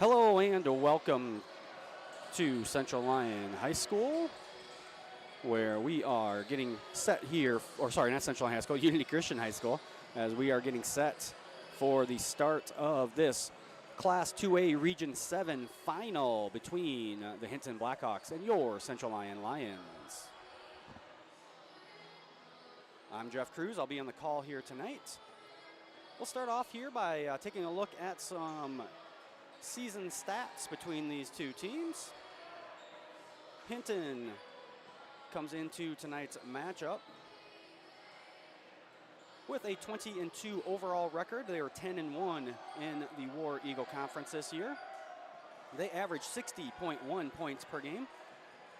Hello and welcome to Central Lyon High School, where we are getting set here, or sorry, not Central Lyon High School, Unity Christian High School, as we are getting set for the start of this Class 2A Region 7 final between the Hinton Blackhawks and your Central Lyon Lions. I'm Jeff Cruz. I'll be on the call here tonight. We'll start off here by taking a look at some season stats between these two teams. Hinton comes into tonight's matchup with a 20-2 overall record. They are 10-1 in the War Eagle Conference this year. They average 60.1 points per game.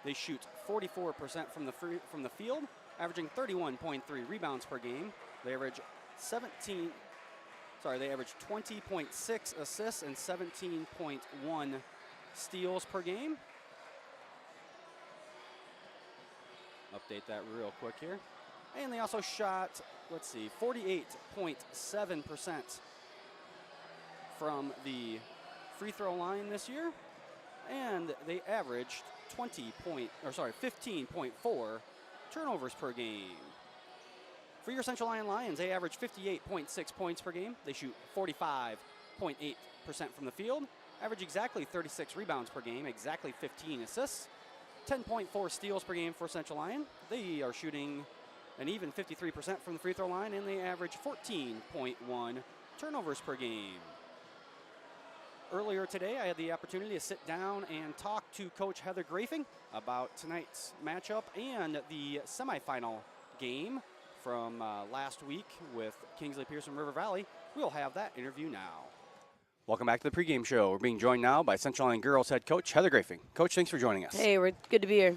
They shoot 44% from the field, averaging 31.3 rebounds per game. They average 20.6 assists and 17.1 steals per game. Update that real quick here. And they also shot, 48.7% from the free throw line this year. And they averaged 15.4 turnovers per game. For your Central Lyon Lions, they average 58.6 points per game. They shoot 45.8% from the field, average exactly 36 rebounds per game, exactly 15 assists, 10.4 steals per game for Central Lyon. They are shooting an even 53% from the free throw line, and they average 14.1 turnovers per game. Earlier today, I had the opportunity to sit down and talk to Coach Heather Grafing about tonight's matchup and the semifinal game from last week with Kingsley Pearson River Valley. We'll have that interview now. Welcome back to the pregame show. We're being joined now by Central Lyon Girls head coach Heather Grafing. Coach, thanks for joining us. Hey, we're good to be here.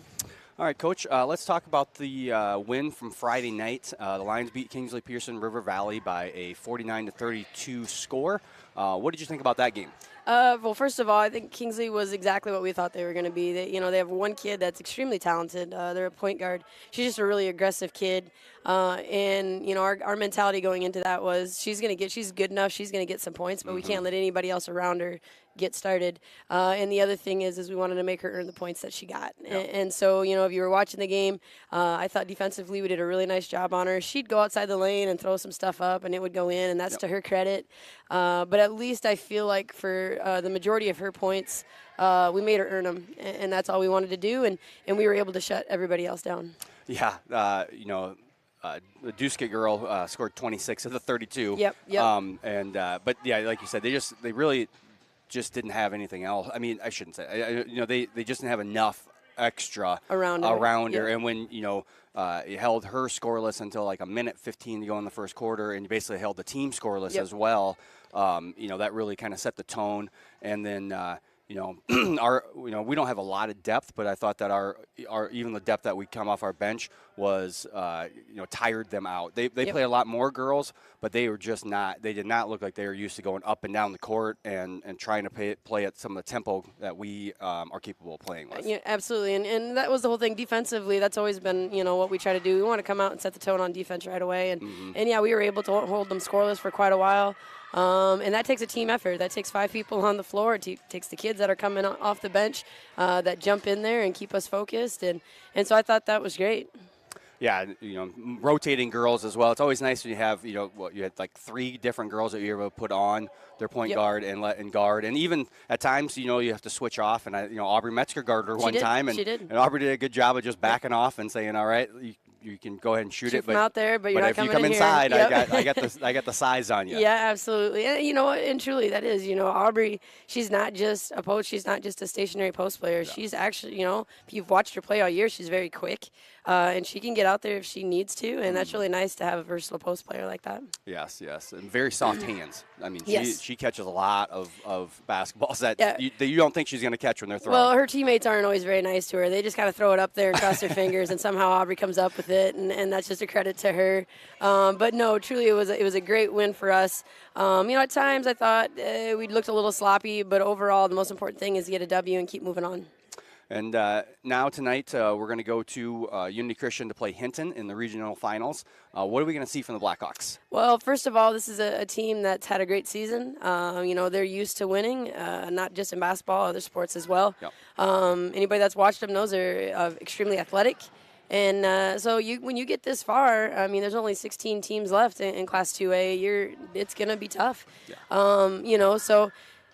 All right, Coach, let's talk about the win from Friday night. The Lions beat Kingsley Pearson River Valley by a 49-32 score. What did you think about that game? Well, first of all, I think Kingsley was exactly what we thought they were going to be. They have one kid that's extremely talented. They're a point guard. She's just a really aggressive kid. And our mentality going into that was she's good enough. She's going to get some points, but we can't let anybody else around her get started. And the other thing is we wanted to make her earn the points that she got. Yep. And so, if you were watching the game, I thought defensively we did a really nice job on her. She'd go outside the lane and throw some stuff up, and it would go in, and that's to her credit. But at least I feel like for the majority of her points, we made her earn them, and that's all we wanted to do, and we were able to shut everybody else down. Yeah, the Duskett girl scored 26 of the 32. Yep. But yeah, like you said, they really just didn't have anything else. I mean, I shouldn't say. They just didn't have enough extra around her. And when you held her scoreless until like a minute 15 to go in the first quarter, and you basically held the team scoreless as well. That really kind of set the tone. And then we don't have a lot of depth, but I thought that our even the depth that we come off our bench was tired them out. They play a lot more girls, but they did not look like they were used to going up and down the court and trying to play at some of the tempo that we are capable of playing with. Yeah, absolutely, and that was the whole thing. Defensively, that's always been what we try to do. We want to come out and set the tone on defense right away, and we were able to hold them scoreless for quite a while. And that takes a team effort. That takes 5 people on the floor. It takes the kids that are coming off the bench that jump in there and keep us focused. And so I thought that was great. Yeah, rotating girls as well. It's always nice when you have, you had like 3 different girls that you're able to put on their point guard and guard. And even at times, you have to switch off. And, Aubrey Metzger guarded her one time. And, she did. And Aubrey did a good job of just backing off and saying, all right, you can go ahead and shoot it, from out there, but you're not coming in here. If you come inside, I got the size on you. Yeah, absolutely. And and truly that is, Aubrey, she's not just a post, she's not just a stationary post player. Yeah. She's actually, if you've watched her play all year, she's very quick, and she can get out there if she needs to, and that's really nice to have a versatile post player like that. Yes, and very soft hands. I mean, she catches a lot of basketballs that you don't think she's going to catch when they're throwing. Well, her teammates aren't always very nice to her. They just kind of throw it up there and cross their fingers, and somehow Aubrey comes up with it. And that's just a credit to her. But no, truly it was a great win for us. At times I thought we looked a little sloppy, but overall the most important thing is to get a W and keep moving on. And now tonight we're going to go to Unity Christian to play Hinton in the regional finals. What are we going to see from the Blackhawks? Well, first of all, this is a team that's had a great season. They're used to winning, not just in basketball, other sports as well. Yep. Anybody that's watched them knows they're extremely athletic. And so when you get this far, I mean, there's only 16 teams left in Class 2A. It's going to be tough. Yeah. So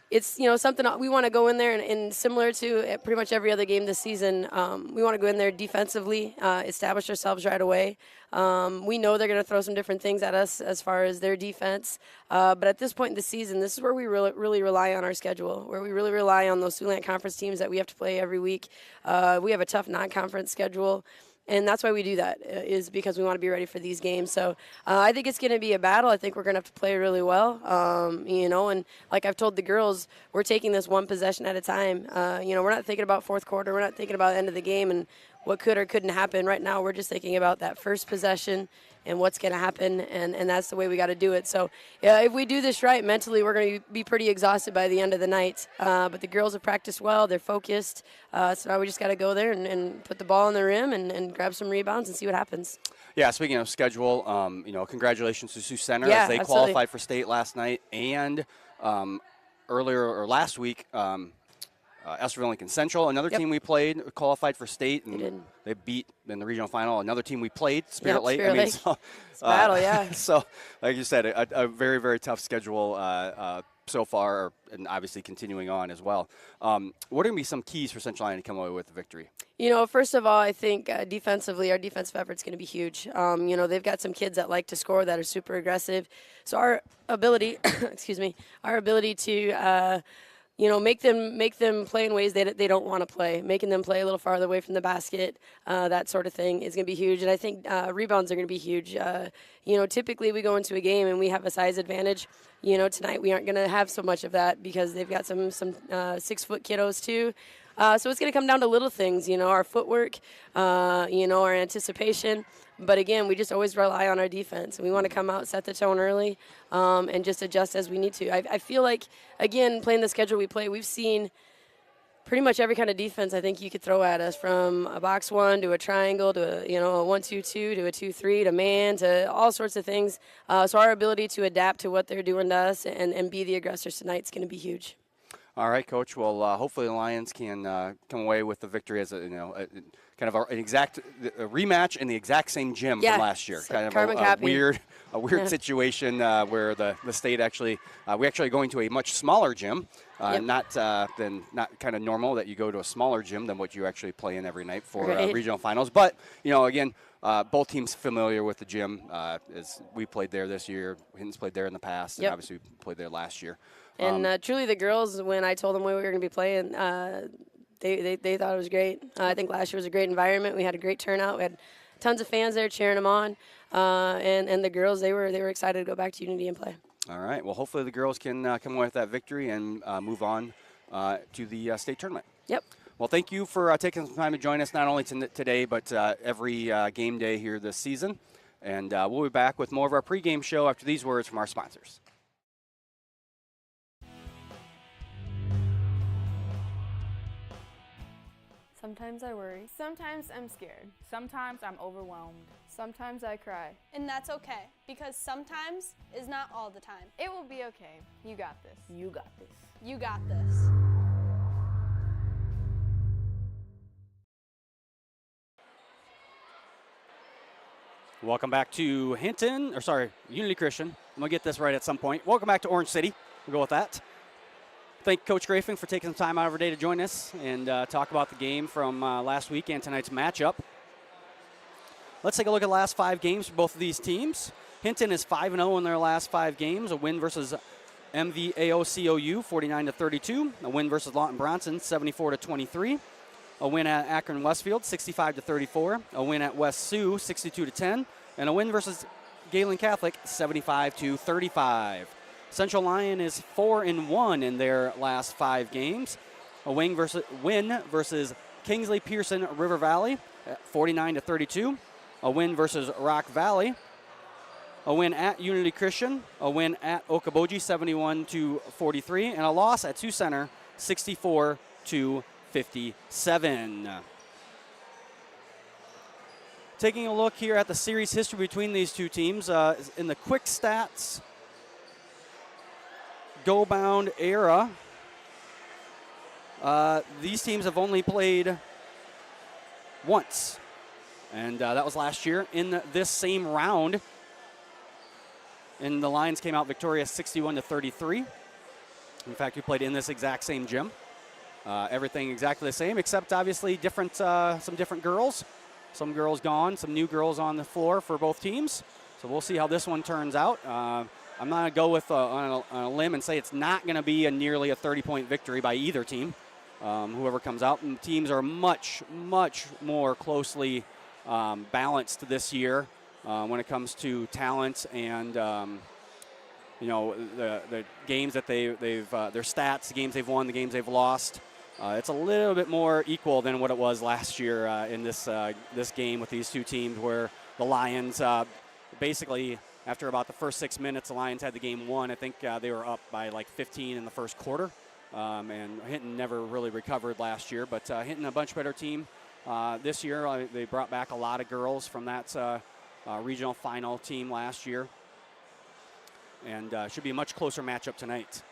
it's, something we want to go in there and similar to pretty much every other game this season, we want to go in there defensively, establish ourselves right away. We know they're going to throw some different things at us as far as their defense. But at this point in the season, this is where we really rely on our schedule, where we really rely on those Siouxland Conference teams that we have to play every week. We have a tough non-conference schedule. And that's why we do that, is because we want to be ready for these games. So I think it's going to be a battle. I think we're going to have to play really well, and like I've told the girls, we're taking this one possession at a time. We're not thinking about fourth quarter. We're not thinking about the end of the game and what could or couldn't happen. Right now we're just thinking about that first possession and what's going to happen, and that's the way we got to do it. So if we do this right, mentally we're going to be pretty exhausted by the end of the night. But the girls have practiced well. They're focused. So now we just got to go there and put the ball in the rim and grab some rebounds and see what happens. Yeah, speaking of schedule, congratulations to Sioux Center as they qualified for state last night, and last week, Estherville Lincoln Central, another team we played, qualified for state, and they beat in the regional final another team we played, Spirit Lake. Spirit Lake. So, it's a battle, yeah. So, like you said, a very, very tough schedule so far, and obviously continuing on as well. What are going to be some keys for Central Lyon to come away with the victory? First of all, I think defensively, our defensive effort's going to be huge. They've got some kids that like to score, that are super aggressive. So our ability, our ability to make them play in ways they don't want to play, making them play a little farther away from the basket, that sort of thing is going to be huge. And I think rebounds are going to be huge. Typically we go into a game and we have a size advantage. Tonight we aren't going to have so much of that because they've got some 6-foot kiddos too. So it's going to come down to little things, our footwork, our anticipation. But again, we just always rely on our defense. We want to come out, set the tone early, and just adjust as we need to. I feel like, again, playing the schedule we play, we've seen pretty much every kind of defense I think you could throw at us, from a box one to a triangle to a 1-2-2 to a 2-3 to man to all sorts of things. So our ability to adapt to what they're doing to us and be the aggressors tonight is going to be huge. All right, Coach. Well, hopefully the Lions can come away with the victory as kind of an exact rematch in the exact same gym from last year. So kind of a weird situation where the state actually we actually going to a much smaller gym, not kind of normal that you go to a smaller gym than what you actually play in every night for regional finals. But again. Both teams familiar with the gym, as we played there this year. Hinton's played there in the past, and obviously we played there last year. And truly, the girls, when I told them where we were going to be playing, they thought it was great. I think last year was a great environment. We had a great turnout. We had tons of fans there cheering them on, and the girls, they were excited to go back to Unity and play. All right. Well, hopefully the girls can come away with that victory and move on to the state tournament. Yep. Well, thank you for taking some time to join us, not only today, but every game day here this season. And we'll be back with more of our pregame show after these words from our sponsors. Sometimes I worry. Sometimes I'm scared. Sometimes I'm overwhelmed. Sometimes I cry. And that's okay, because sometimes is not all the time. It will be okay. You got this. You got this. You got this. Welcome back to Unity Christian. I'm going to get this right at some point. Welcome back to Orange City. We'll go with that. Thank Coach Grafing for taking some time out of her day to join us and talk about the game from last week and tonight's matchup. Let's take a look at the last 5 games for both of these teams. Hinton is 5-0 in their last 5 games. A win versus MVAO-COU, 49-32. A win versus Lawton Bronson, 74-23. A win at Akron Westfield, 65-34. A win at West Sioux, 62-10. And a win versus Galen Catholic, 75-35. Central Lyon is 4-1 in their last 5 games. A win versus Kingsley Pearson River Valley, 49-32. A win versus Rock Valley. A win at Unity Christian. A win at Okoboji, 71-43. And a loss at Sioux Center, 64-55. 57. Taking a look here at the series history between these two teams, in the quick stats go-bound era, these teams have only played once, and that was last year in this same round. And the Lions came out victorious 61-33. In fact, we played in this exact same gym. Everything exactly the same, except obviously different, some different girls. Some girls gone, some new girls on the floor for both teams. So we'll see how this one turns out. I'm not going to go with on a limb and say it's not going to be nearly a 30-point victory by either team, whoever comes out. And teams are much, much more closely balanced this year when it comes to talent and the games that they've their stats, the games they've won, the games they've lost. It's a little bit more equal than what it was last year in this game with these two teams, where the Lions basically, after about the first 6 minutes, the Lions had the game won. I think they were up by like 15 in the first quarter, and Hinton never really recovered last year. But Hinton, a much better team this year. They brought back a lot of girls from that regional final team last year, and should be a much closer matchup tonight.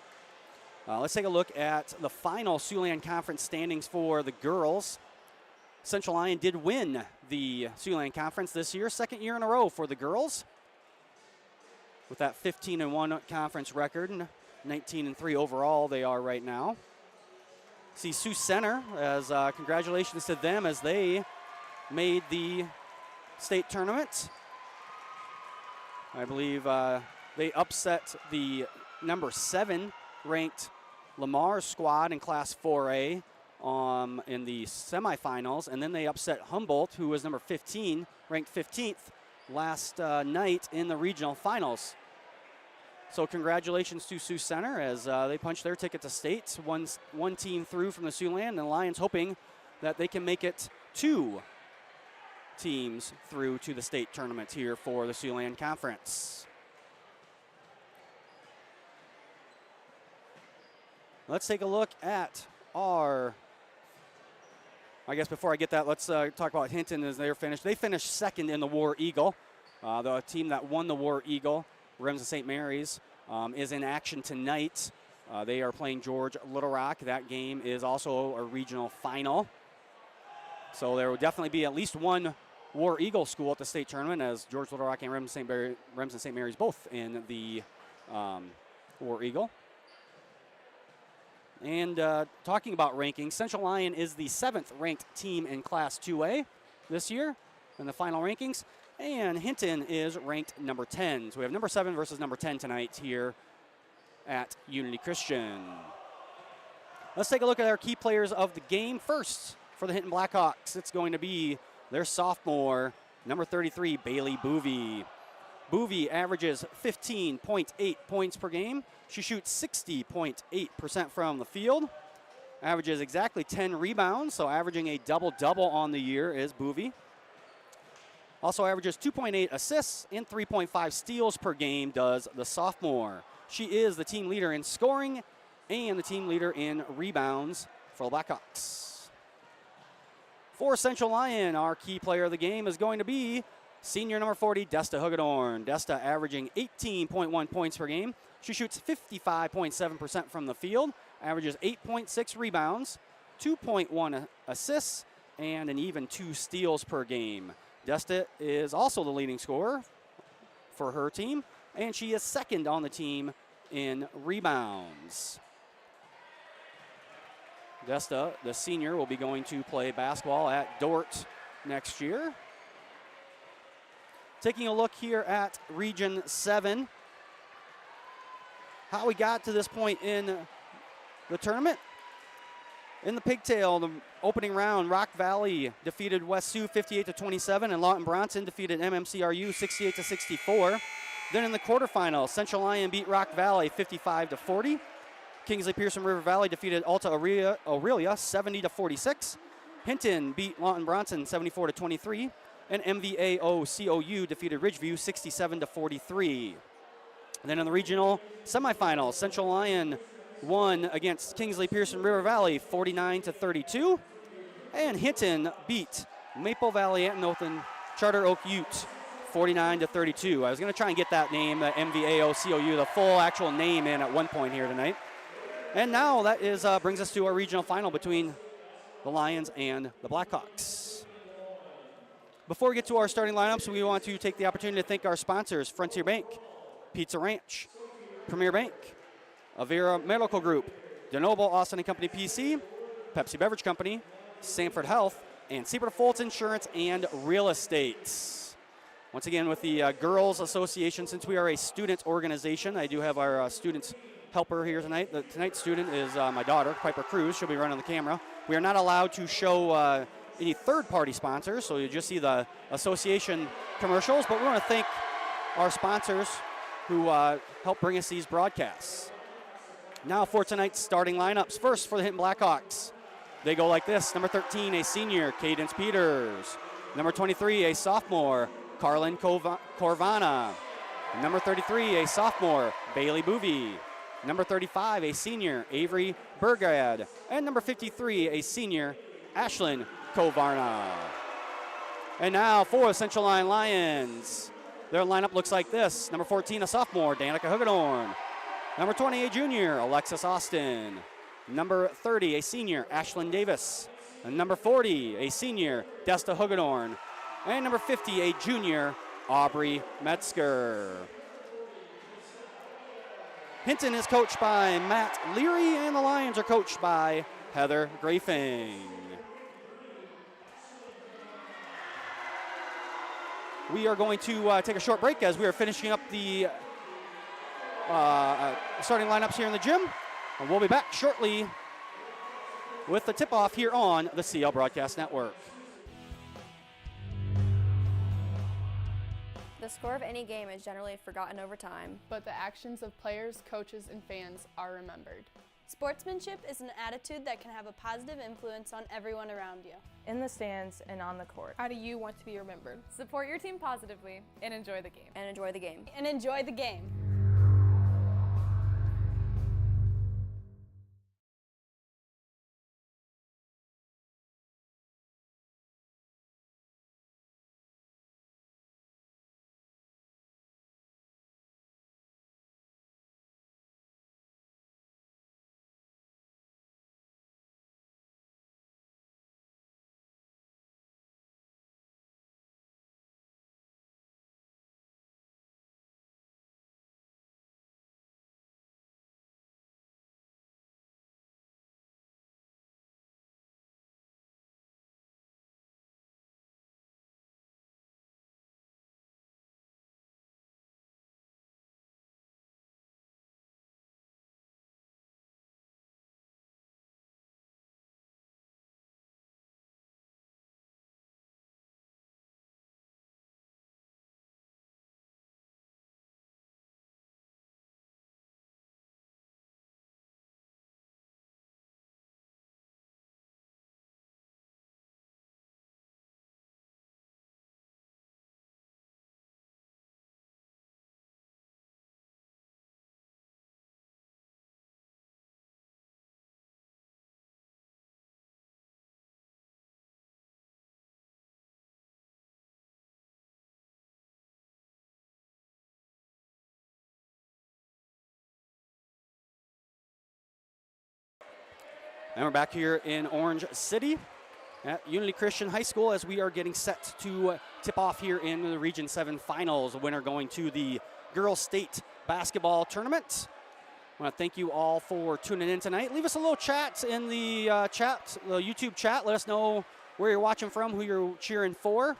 Let's take a look at the final Siouxland Conference standings for the girls. Central Lyon did win the Siouxland Conference this year, second year in a row for the girls, with that 15-1 conference record, and 19-3 overall they are right now. See Sioux Center, as congratulations to them as they made the state tournament. I believe they upset the number 7 ranked Lamar squad in Class 4A in the semifinals, and then they upset Humboldt, who was number 15, ranked 15th last night in the regional finals. So congratulations to Sioux Center as they punched their ticket to state. One team through from the Siouxland, and the Lions hoping that they can make it 2 teams through to the state tournament here for the Siouxland Conference. Let's take a look at I guess before I get that, let's talk about Hinton as they're finished. They finished second in the War Eagle. The team that won the War Eagle, Remsen St. Mary's, is in action tonight. They are playing George Little Rock. That game is also a regional final. So there will definitely be at least one War Eagle school at the state tournament, as George Little Rock and Remsen St. Mary's both in the War Eagle. And talking about rankings, Central Lyon is the 7th ranked team in Class 2A this year in the final rankings, and Hinton is ranked number 10. So we have number 7 versus number 10 tonight here at Unity Christian. Let's take a look at our key players of the game. First, for the Hinton Blackhawks, it's going to be their sophomore, number 33, Bailey Boovey. Boovey averages 15.8 points per game. She shoots 60.8% from the field. Averages exactly 10 rebounds, so averaging a double-double on the year is Boovey. Also averages 2.8 assists and 3.5 steals per game does the sophomore. She is the team leader in scoring and the team leader in rebounds for the Blackhawks. For Central Lyon, our key player of the game is going to be senior number 40, Desta Hugedorn. Desta averaging 18.1 points per game. She shoots 55.7% from the field, averages 8.6 rebounds, 2.1 assists, and an even 2 steals per game. Desta is also the leading scorer for her team, and she is second on the team in rebounds. Desta, the senior, will be going to play basketball at Dort next year. Taking a look here at Region 7, how we got to this point in the tournament. In the pigtail, the opening round, Rock Valley defeated West Sioux 58-27, and Lawton Bronson defeated MMCRU 68-64. Then in the quarterfinals, Central Lyon beat Rock Valley 55-40. Kingsley Pearson River Valley defeated Alta Aurelia 70-46. Hinton beat Lawton Bronson 74-23. And MVAO-COU defeated Ridgeview 67-43. And then in the regional semifinals, Central Lyon won against Kingsley Pearson River Valley 49-32. And Hinton beat Maple Valley Antonothan Charter Oak Ute 49-32. I was going to try and get that name, the MVAOCOU, the full actual name in at one point here tonight. And now that is brings us to our regional final between the Lions and the Blackhawks. Before we get to our starting lineups, we want to take the opportunity to thank our sponsors, Frontier Bank, Pizza Ranch, Premier Bank, Avera Medical Group, DeNoble Austin & Company PC, Pepsi Beverage Company, Sanford Health, and Siebert Foltz Insurance and Real Estate. Once again, with the Girls Association, since we are a student organization, I do have our student helper here tonight. Tonight's student is my daughter, Piper Cruz. She'll be running the camera. We are not allowed to show any third-party sponsors, so you just see the association commercials, but we want to thank our sponsors who help bring us these broadcasts. Now for tonight's starting lineups. First for the Hinton Blackhawks. They go like this. Number 13, a senior, Cadence Peters. Number 23, a sophomore, Carlin Corvana. Number 33, a sophomore, Bailey Boovy. Number 35, a senior, Avery Burgad. And number 53, a senior, Ashlyn Kovarna. And now for the Central Line Lions. Their lineup looks like this. Number 14, a sophomore, Danica Hugedorn. Number 20, a junior, Alexis Austin. Number 30, a senior, Ashlyn Davis. And number 40, a senior, Desta Hugedorn. And number 50, a junior, Aubrey Metzger. Hinton is coached by Matt Leary, and the Lions are coached by Heather Grafing. We are going to take a short break as we are finishing up the starting lineups here in the gym. And we'll be back shortly with the tip-off here on the CL Broadcast Network. The score of any game is generally forgotten over time, But the actions of players, coaches, and fans are remembered. Sportsmanship is an attitude that can have a positive influence on everyone around you. in the stands and on the court. How do you want to be remembered? Support your team positively and enjoy the game. and enjoy the game. And enjoy the game. And we're back here in Orange City at Unity Christian High School as we are getting set to tip off here in the Region 7 Finals. The winner going to the Girls State Basketball Tournament. I want to thank you all for tuning in tonight. Leave us a little chat in the the YouTube chat. Let us know where you're watching from, who you're cheering for.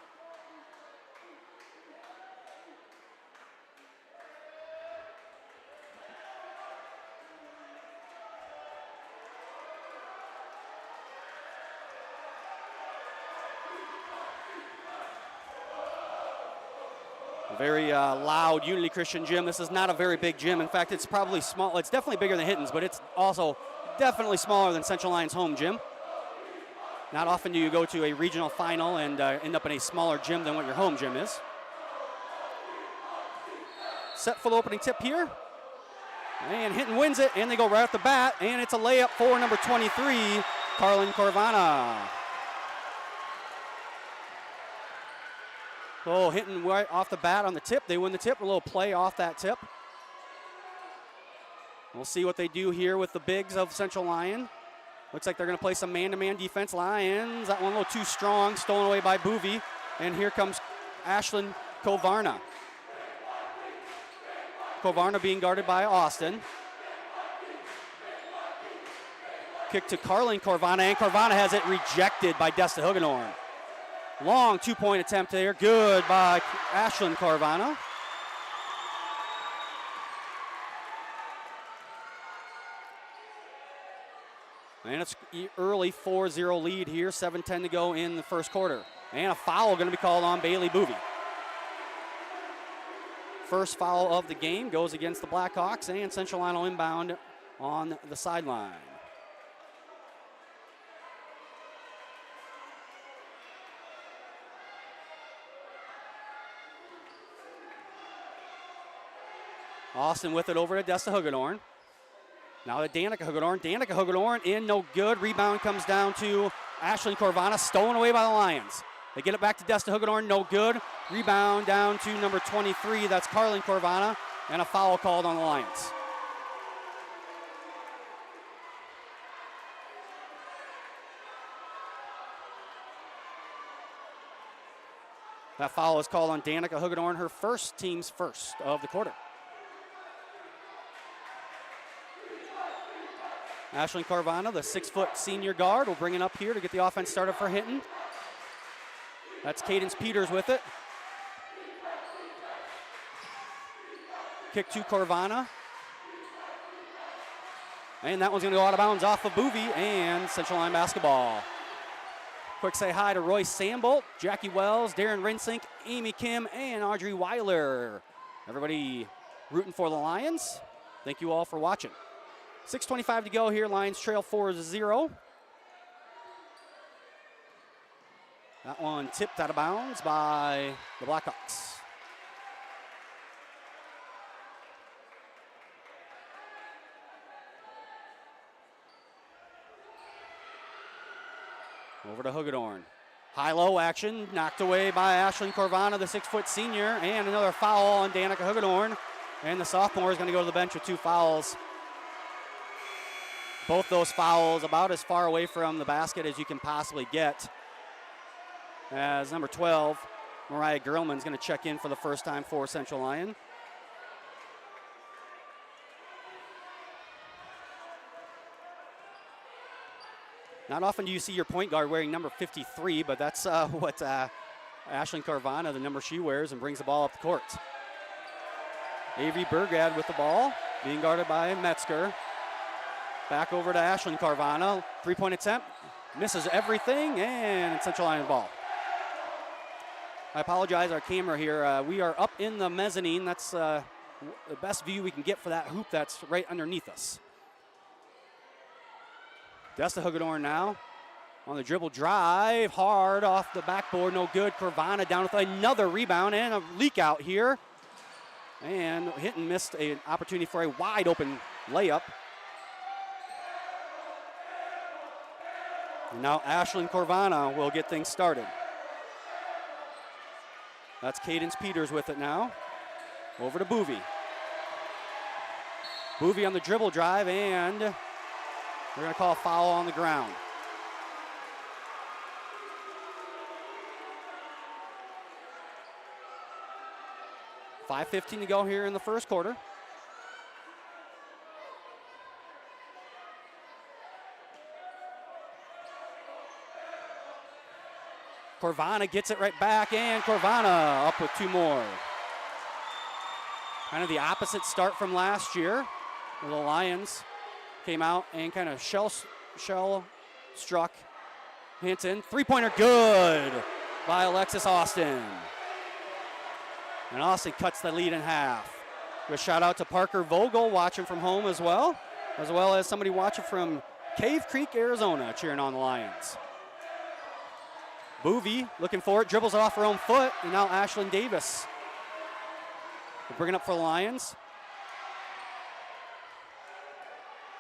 Very loud Unity Christian gym. This is not a very big gym. In fact, it's probably small. It's definitely bigger than Hinton's, but it's also definitely smaller than Central Lyon's home gym. Not often do you go to a regional final and end up in a smaller gym than what your home gym is. Set for the opening tip here. And Hinton wins it, and they go right off the bat, and it's a layup for number 23, Carlin Corvana. So Hinton right off the bat on the tip. They win the tip, a little play off that tip. We'll see what they do here with the bigs of Central Lyon. Looks like they're going to play some man-to-man defense. Lions, that one a little too strong, stolen away by Boovy. And here comes Ashlyn Kovarna. Kovarna being guarded by Austin. Kick to Carlin Corvana, and Corvana has it rejected by Desta Hugenorn. Long two-point attempt there, good by Ashlyn Corvana. And it's early 4-0 lead here, 7:10 to go in the first quarter. And a foul going to be called on Bailey Boovy. First foul of the game goes against the Blackhawks, and Central Lyon will inbound on the sideline. Austin with it over to Desta Hugenorn. Now to Danica Hugenorn. Danica Hugenorn in, no good. Rebound comes down to Ashlyn Corvana, stolen away by the Lions. They get it back to Desta Hugenorn, no good. Rebound down to number 23, that's Carlin Corvana, and a foul called on the Lions. That foul is called on Danica Hugenorn, her team's first of the quarter. Ashlyn Carvana, the 6-foot senior guard, will bring it up here to get the offense started for Hinton. That's Cadence Peters with it. Kick to Carvana. And that one's going to go out of bounds off of Boovy, and Central Lyon basketball. Quick say hi to Royce Sambolt, Jackie Wells, Darren Rinsink, Amy Kim, and Audrey Weiler. Everybody rooting for the Lions. Thank you all for watching. 6:25 to go here. Lions trail 4-0. That one tipped out of bounds by the Blackhawks. Over to Hugenorn. High-low action, knocked away by Ashlyn Corvana, the 6-foot senior, and another foul on Danica Hugenorn. And the sophomore is going to go to the bench with 2 fouls. Both those fouls about as far away from the basket as you can possibly get. As number 12, Mariah Gerlman, is going to check in for the first time for Central Lyon. Not often do you see your point guard wearing number 53, but that's what Ashlyn Carvana, the number she wears, and brings the ball up the court. Avery Burgad with the ball, being guarded by Metzger. Back over to Ashlyn Carvana. 3-point attempt. Misses everything, and Central Lyon ball. I apologize, our camera here. We are up in the mezzanine. That's the best view we can get for that hoop that's right underneath us. Desta Hugenorn now on the dribble drive. Hard off the backboard, no good. Corvana down with another rebound and a leak out here. And Hinton missed an opportunity for a wide open layup. And now Ashlyn Corvana will get things started. That's Cadence Peters with it now. Over to Boovy. Boovy on the dribble drive, and we're going to call a foul on the ground. .5:15 to go here in the first quarter. Corvana gets it right back, and Corvana up with 2 more. Kind of the opposite start from last year, where the Lions came out and kind of shell struck Hinton. 3-pointer good by Alexis Austin. And Austin cuts the lead in half. A shout out to Parker Vogel watching from home as well as somebody watching from Cave Creek, Arizona, cheering on the Lions. Boovy looking for it, dribbles it off her own foot, and now Ashlyn Davis will bring it up for the Lions.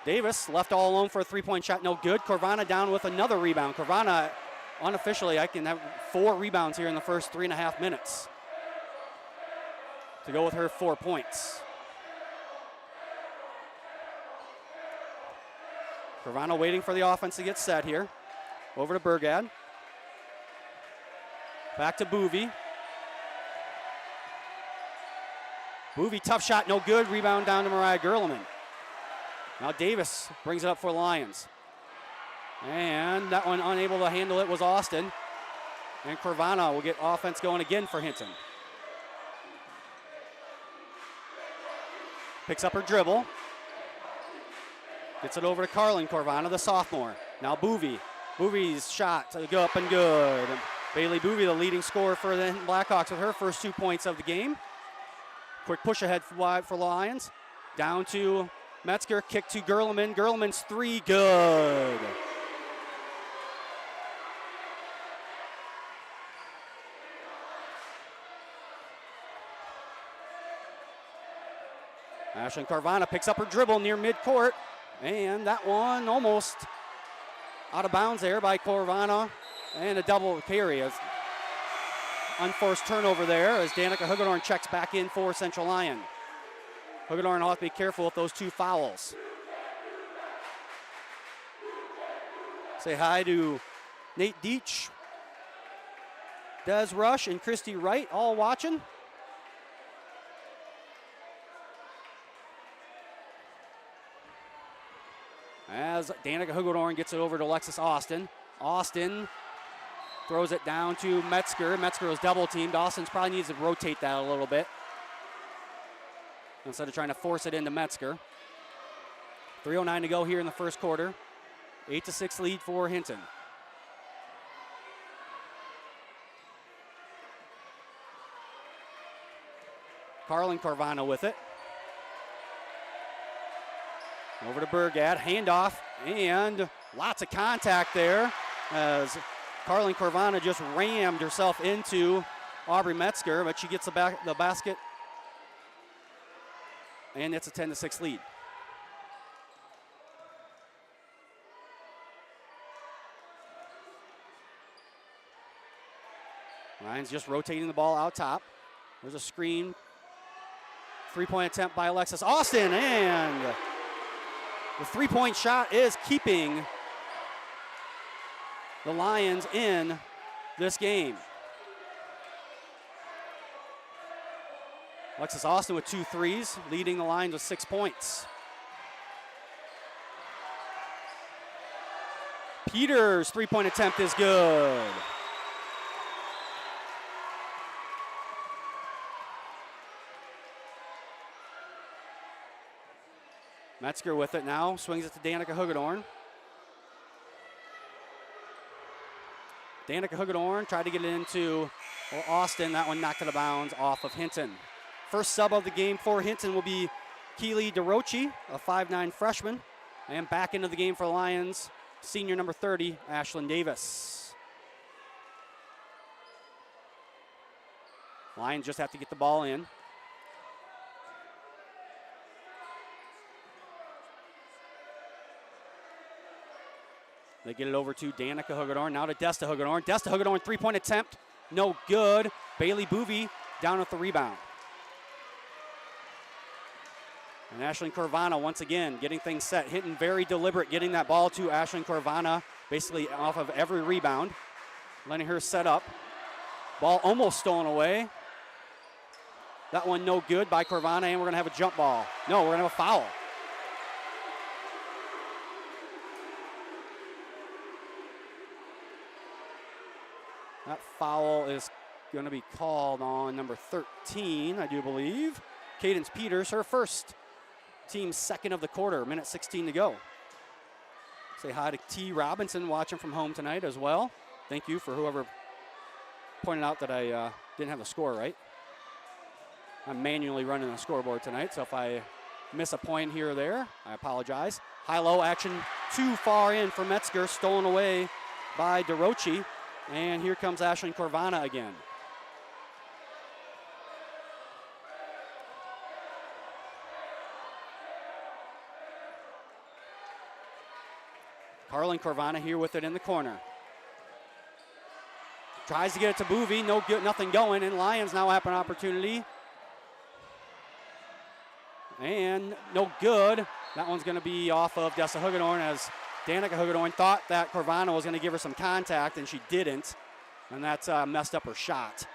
Davis left all alone for a three-point shot, no good. Corvana down with another rebound. Corvana, unofficially, I can have 4 rebounds here in the first 3.5 minutes to go with her 4 points. Corvana waiting for the offense to get set here. Over to Burgad. Back to Boovy. Boovy, tough shot, no good. Rebound down to Mariah Gerleman. Now Davis brings it up for Lions. And that one unable to handle it was Austin. And Corvana will get offense going again for Hinton. Picks up her dribble. Gets it over to Carlin Corvana, the sophomore. Now Boovy. Boovy's shot to go up and good. Bailey Boovy, the leading scorer for the Hinton Blackhawks with her first 2 points of the game. Quick push ahead for Lions. Down to Metzger, kick to Gerleman. Gerleman's 3, good. Ashlyn Carvana picks up her dribble near midcourt. And that one almost out of bounds there by Corvana. And a double carry. Unforced turnover there as Danica Hugedorn checks back in for Central Lyon. Hugedorn will have to be careful with those 2 fouls. Say hi to Nate Deach, Des Rush, and Christy Wright, all watching. As Danica Hugedorn gets it over to Alexis Austin. Austin throws it down to Metzger. Metzger was double teamed. Austin probably needs to rotate that a little bit instead of trying to force it into Metzger. 3:09 to go here in the first quarter. 8-6 lead for Hinton. Carlin Carvana with it. Over to Burgad, handoff, and lots of contact there as Carlin Corvana just rammed herself into Aubrey Metzger, but she gets the basket, and it's a 10-6 lead. Ryan's just rotating the ball out top. There's a screen. 3-point attempt by Alexis Austin, and the 3-point shot is keeping the Lions in this game. Alexis Austin with 2 threes, leading the Lions with 6 points. Peters' 3-point attempt is good. Metzger with it now, swings it to Danica Hugedorn. Danica Hugedorn tried to get it into Austin. That one knocked it out of bounds off of Hinton. First sub of the game for Hinton will be Keely DeRochi, a 5'9" freshman. And back into the game for Lions, senior number 30, Ashlyn Davis. Lions just have to get the ball in. They get it over to Danica Hugedorn, now to Desta Hugedorn. Desta Hugedorn, 3-point attempt, no good. Bailey Boovy down with the rebound. And Ashlyn Corvana once again getting things set. Hinton very deliberate getting that ball to Ashlyn Corvana, basically off of every rebound. Letting her set up. Ball almost stolen away. That one no good by Corvana, and we're going to have a jump ball. No, we're going to have a foul. That foul is going to be called on number 13, I do believe. Cadence Peters, her first, team second of the quarter, minute 16 to go. Say hi to T. Robinson watching from home tonight as well. Thank you for whoever pointed out that I didn't have the score right. I'm manually running the scoreboard tonight, so if I miss a point here or there, I apologize. High-low action too far in for Metzger, stolen away by DeRochi. And here comes Ashlyn Corvana again. Carlin Corvana here with it in the corner. Tries to get it to Boovie, no good, nothing going, and Lions now have an opportunity. And no good. That one's going to be off of Dessa Hugedorn, as Danica Hugedorn thought that Corvana was going to give her some contact, and she didn't. And that's messed up her shot.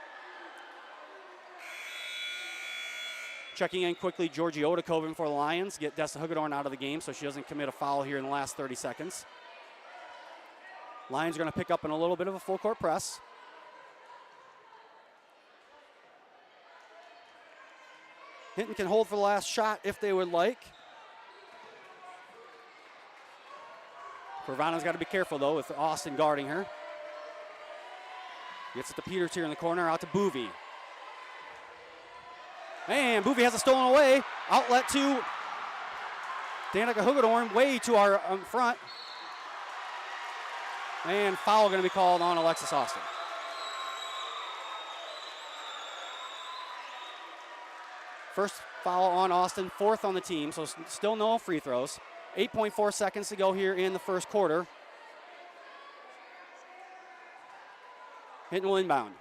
Checking in quickly, Georgie Odekoven for the Lions. Get Dessa Hugedorn out of the game so she doesn't commit a foul here in the last 30 seconds. Lions are going to pick up in a little bit of a full court press. Hinton can hold for the last shot if they would like. Corvana's got to be careful, though, with Austin guarding her. Gets it to Peters here in the corner, out to Boovie. And Boovie has it stolen away. Outlet to Danica Hugedorn, way to our front. And foul going to be called on Alexis Austin. First foul on Austin, fourth on the team, so still no free throws. 8.4 seconds to go here in the first quarter. Hinton will inbound.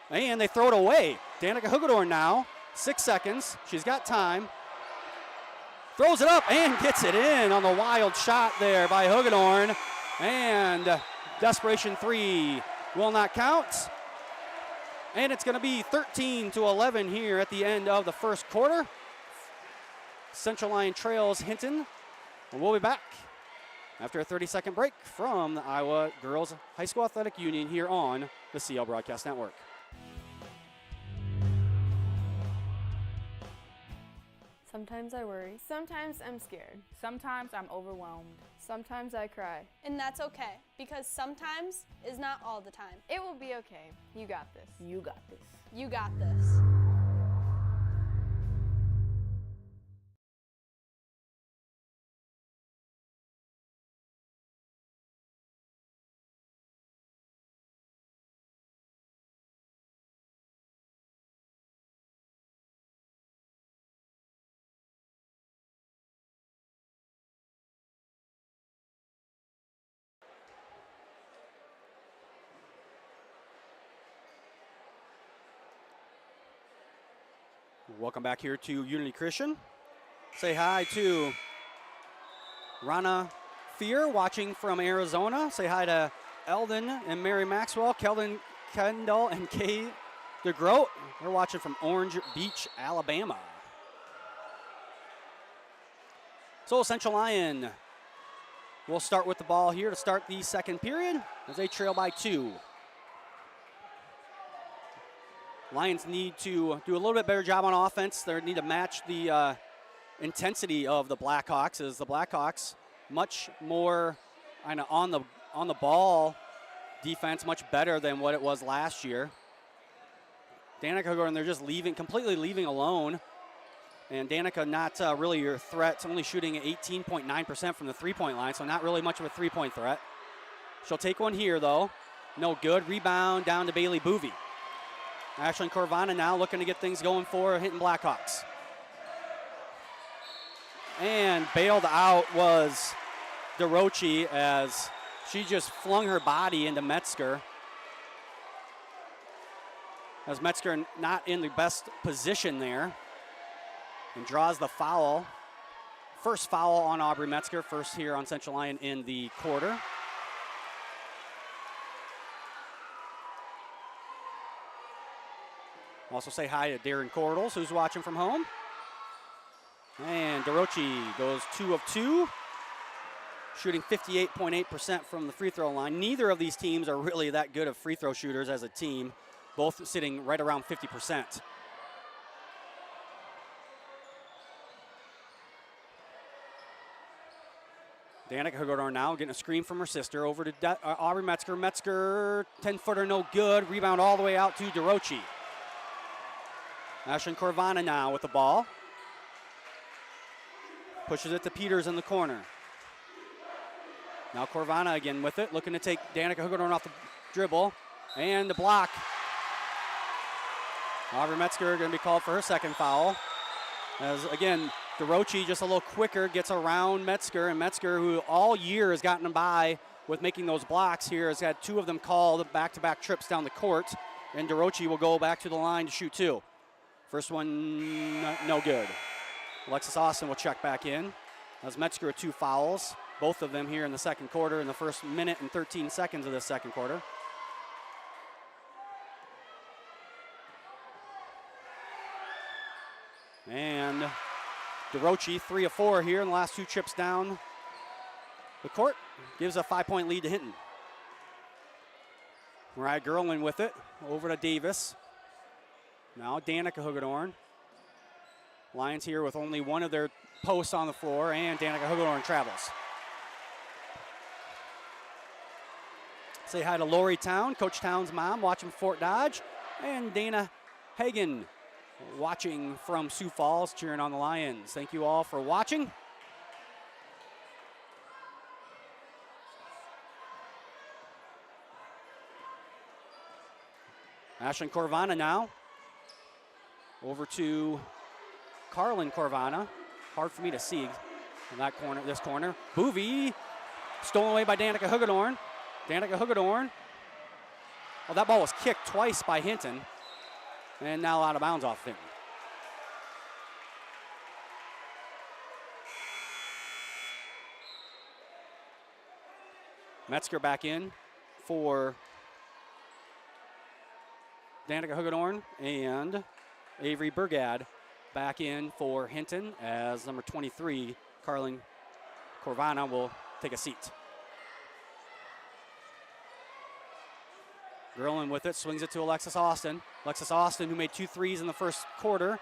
And they throw it away. Danica Hugedorn now, 6 seconds. She's got time. Throws it up and gets it in on the wild shot there by Hugedorn. And desperation three will not count. And it's going to be 13-11 here at the end of the first quarter. Central Lyon trails Hinton. And we'll be back after a 30-second break from the Iowa Girls High School Athletic Union here on the CL Broadcast Network. Sometimes I worry. Sometimes I'm scared. Sometimes I'm overwhelmed. Sometimes I cry. And that's okay, because sometimes is not all the time. It will be okay. You got this. You got this. You got this. Welcome back here to Unity Christian. Say hi to Rana Fear watching from Arizona. Say hi to Eldon and Mary Maxwell, Keldon Kendall, and Kay DeGroat. They're watching from Orange Beach, Alabama. So Central Lyon will start with the ball here to start the second period as they trail by 2. Lions need to do a little bit better job on offense. They need to match the intensity of the Blackhawks, as the Blackhawks much more on the ball defense, much better than what it was last year. Danica Hugedorn, they're just completely leaving alone. And Danica not really your threat, only shooting at 18.9% from the three-point line, so not really much of a three-point threat. She'll take one here, though. No good. Rebound down to Bailey Boovie. Ashlyn Corvana now looking to get things going for Hinton Blackhawks. And bailed out was DeRochi as she just flung her body into Metzger. As Metzger not in the best position there. And draws the foul. First foul on Aubrey Metzger, first here on Central Lyon in the quarter. Also say hi to Darren Cordles, who's watching from home. And DeRochi goes 2 of 2, shooting 58.8% from the free throw line. Neither of these teams are really that good of free throw shooters as a team, both sitting right around 50%. Danica Hugedorn now getting a screen from her sister over to Aubrey Metzger. Metzger, 10-footer, no good. Rebound all the way out to DeRochi. Ashlyn Corvana now with the ball. Pushes it to Peters in the corner. Now Corvana again with it, looking to take Danica Hugedorn off the dribble. And the block. Aubrey Metzger going to be called for her second foul. As again, DeRoche just a little quicker, gets around Metzger, and Metzger, who all year has gotten by with making those blocks here, has had 2 of them called back-to-back trips down the court, and DeRoche will go back to the line to shoot 2. First one, no good. Alexis Austin will check back in. As Metzger with 2 fouls, both of them here in the second quarter, in the first minute and 13 seconds of the second quarter. And DeRoche, 3 of 4 here in the last 2 trips down the court, gives a 5-point lead to Hinton. Mariah Gerlin with it, over to Davis. Now Danica Hagedorn. Lions here with only one of their posts on the floor, and Danica Hagedorn travels. Say hi to Lori Town, Coach Town's mom, watching Fort Dodge, and Dana Hagen watching from Sioux Falls, cheering on the Lions. Thank you all for watching. Ashlyn Corvana now. Over to Carlin Corvana. Hard for me to see in that corner, this corner. Boovie, stolen away by Danica Hagedorn. Danica Hagedorn. Oh, that ball was kicked twice by Hinton. And now out of bounds off Hinton. Metzger back in for Danica Hagedorn, and Avery Burgad back in for Hinton as number 23, Carlin Corvana, will take a seat. Gerlin with it, swings it to Alexis Austin. Alexis Austin, who made 2 threes in the first quarter,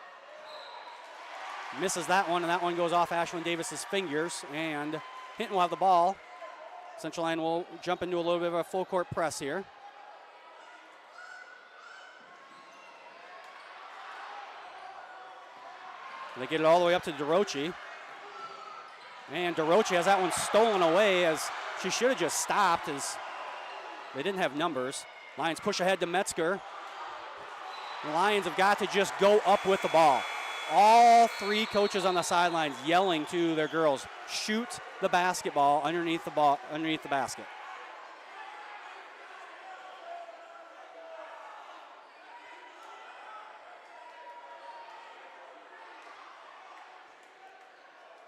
misses that one, and that one goes off Ashlyn Davis's fingers, and Hinton will have the ball. Central Line will jump into a little bit of a full court press here. They get it all the way up to DeRoche. And DeRoche has that one stolen away, as she should have just stopped, as they didn't have numbers. Lions push ahead to Metzger. The Lions have got to just go up with the ball. All 3 coaches on the sidelines yelling to their girls, shoot the basketball underneath the basket.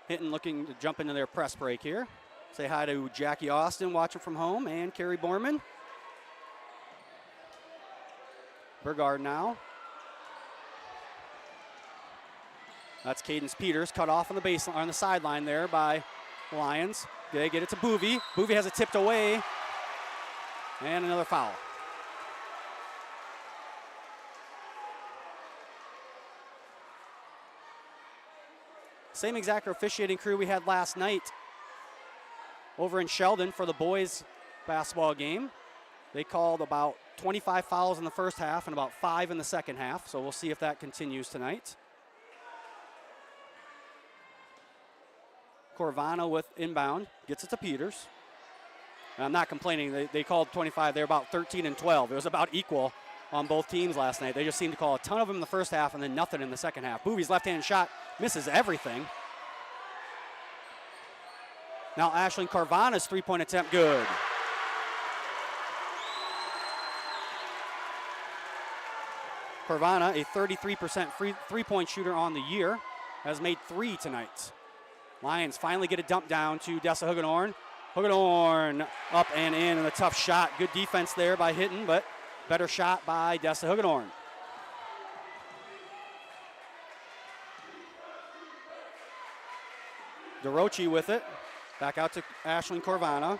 Hinton looking to jump into their press break here. Say hi to Jackie Austin watching from home, and Carrie Borman. Burgard now. That's Cadence Peters, cut off on the baseline, on the sideline there by the Lions. They get it to Boovie. Boovie has it tipped away, and another foul. Same exact officiating crew we had last night over in Sheldon for the boys basketball game. They called about 25 fouls in the first half and about 5 in the second half, so we'll see if that continues tonight. Corvana with inbound, gets it to Peters. And I'm not complaining, they called 25, they're about 13 and 12. It was about equal on both teams last night. They just seemed to call a ton of them in the first half and then nothing in the second half. Boovie's left-hand shot misses everything. Now Ashlyn Carvana's 3-point attempt, good. Carvana, a 33% three-point shooter on the year, has made 3 tonight. Lions finally get a dump down to Dessa Hagedorn. Hagedorn up and in, and a tough shot. Good defense there by Hinton, but better shot by Dessa Hagedorn. DeRoche with it. Back out to Ashlyn Corvana.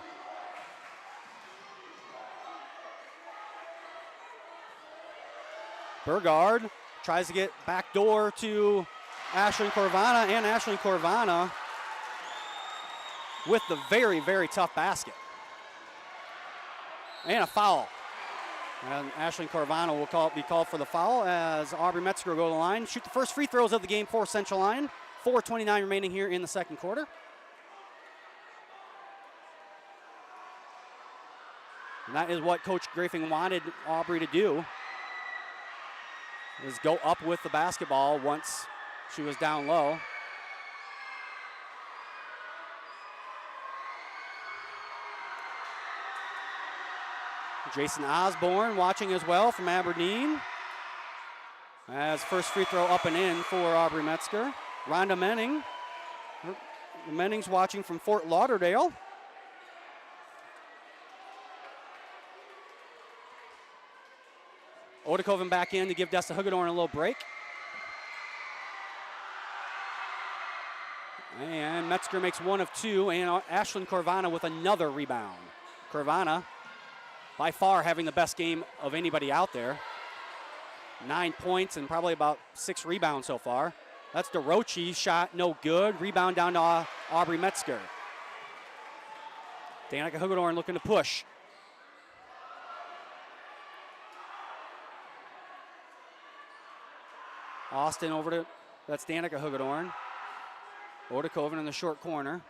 Burgard tries to get back door to Ashlyn Corvana, and Ashlyn Corvana with the very, very tough basket. And a foul. And Ashlyn Corvana will be called for the foul as Aubrey Metzger will go to the line. Shoot the first free throws of the game for Central Lyon. 4:29 remaining here in the second quarter. And that is what Coach Grafing wanted Aubrey to do, is go up with the basketball once she was down low. Jason Osborne watching as well from Aberdeen. As first free throw up and in for Aubrey Metzger. Rhonda Menning. Menning's watching from Fort Lauderdale. Odekoven back in to give Desta Hugedorn a little break. And Metzger makes 1 of 2, and Ashlyn Corvana with another rebound. Corvana, by far having the best game of anybody out there. 9 points and probably about 6 rebounds so far. That's DeRochi, shot no good. Rebound down to Aubrey Metzger. Danica Hugedorn looking to push. Austin over to, that's Danica Hugedorn. Odekoven in the short corner.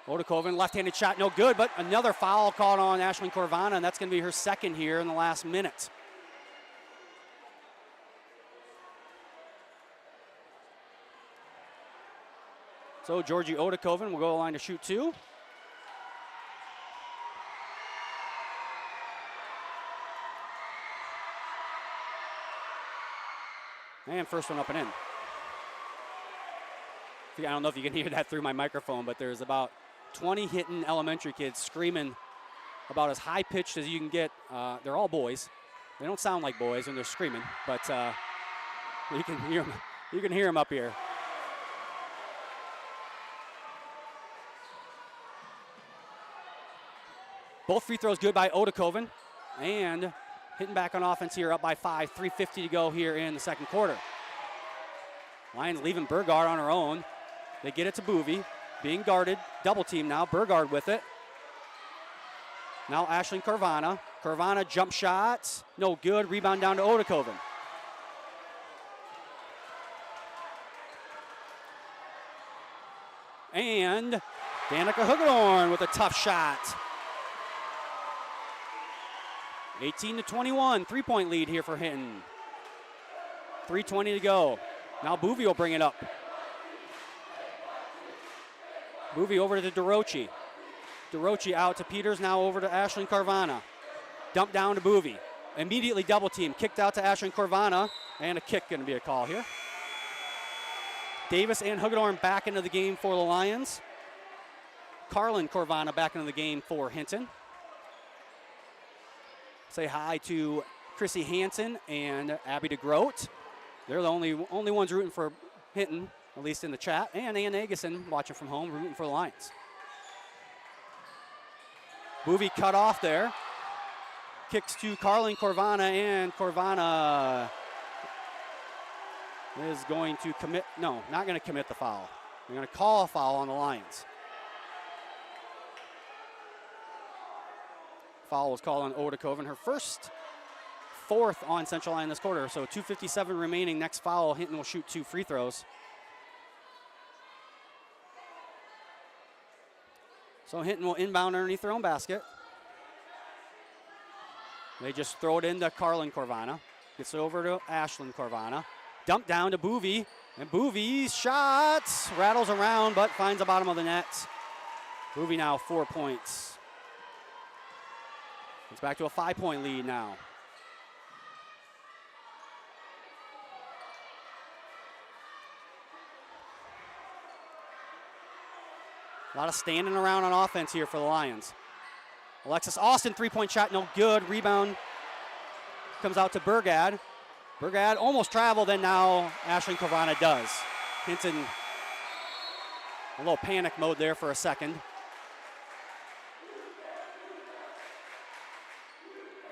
Odekoven, left-handed shot, no good, but another foul called on Ashlyn Corvana, and that's going to be her second here in the last minute. So Georgie Odekoven will go to the line to shoot 2. And first one up and in. I don't know if you can hear that through my microphone, but there's about 20 Hinton elementary kids screaming about as high-pitched as you can get. They're all boys. They don't sound like boys when they're screaming, but you can hear them. You can hear them up here. Both free throws good by Odekoven, and Hinton back on offense here, up by 5. 3:50 to go here in the second quarter. Lions leaving Burgard on her own. They get it to Boovie, being guarded, double team now. Burgard with it. Now Ashlyn Corvana. Corvana jump shots, no good. Rebound down to Odekoven. And Danica Hugedorn with a tough shot. 18-21, 3-point lead here for Hinton. 3:20 to go. Now Boovie will bring it up. Boovie over to DeRochi. DeRochi out to Peters, now over to Ashlyn Corvana. Dump down to Boovie. Immediately double team. Kicked out to Ashlyn Corvana, and a kick going to be a call here. Davis and Hugedorn back into the game for the Lions. Carlin Corvana back into the game for Hinton. Say hi to Chrissy Hansen and Abby DeGroat. They're the only ones rooting for Hinton, at least in the chat. And Ann Agason watching from home, rooting for the Lions. Boovie cut off there. Kicks to Carlin Corvana, and Corvana is going to commit, no, not going to commit the foul. They're going to call a foul on the Lions. Foul was called on Odekoven, her fourth on Central Lyon this quarter. So 2:57 remaining. Next foul, Hinton will shoot 2 free throws. So Hinton will inbound underneath their own basket. They just throw it into Carlin Corvana. Gets it over to Ashlyn Corvana. Dump down to Boovie. And Boovie's shots rattles around but finds the bottom of the net. Boovie now 4 points. It's back to a 5-point lead now. A lot of standing around on offense here for the Lions. Alexis Austin, 3-point shot, no good. Rebound comes out to Burgad. Burgad almost traveled, and now Ashlyn Corvana does. Hinton, a little panic mode there for a second.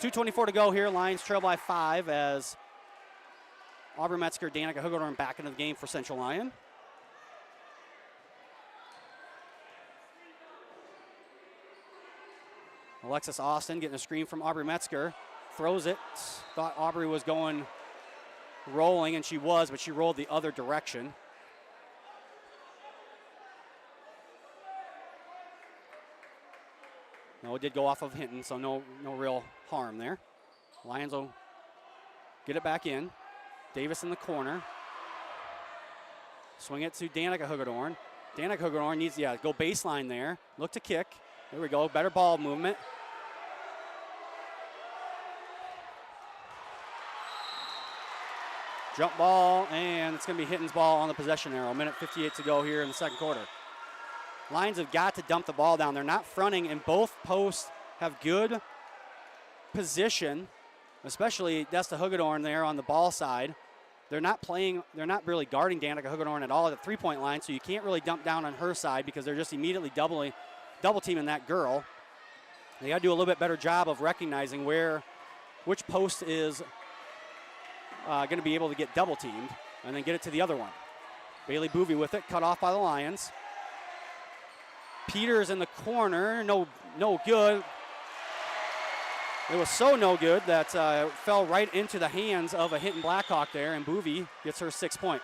2:24 to go here. Lions trail by 5 as Aubrey Metzger, Danica Hugedorn back into the game for Central Lyon. Alexis Austin getting a screen from Aubrey Metzger. Throws it. Thought Aubrey was going rolling, and she was, but she rolled the other direction. No, it did go off of Hinton, so no real harm there. Lions will get it back in. Davis in the corner. Swing it to Danica Hugedorn. Danica Hugedorn needs to go baseline there. Look to kick. There we go, better ball movement. Jump ball, and it's going to be Hinton's ball on the possession arrow. 1:58 to go here in the second quarter. Lions have got to dump the ball down. They're not fronting, and both posts have good position, especially Desta Hugedorn there on the ball side. They're not really guarding Danica Hugedorn at all at the three-point line, so you can't really dump down on her side because they're just immediately double teaming that girl. They got to do a little bit better job of recognizing which post is going to be able to get double teamed and then get it to the other one. Bailey Boovy with it, cut off by the Lions. Peters in the corner, no good. It was so no good that it fell right into the hands of a Hinton Blackhawk there, and Boovy gets her 6 point.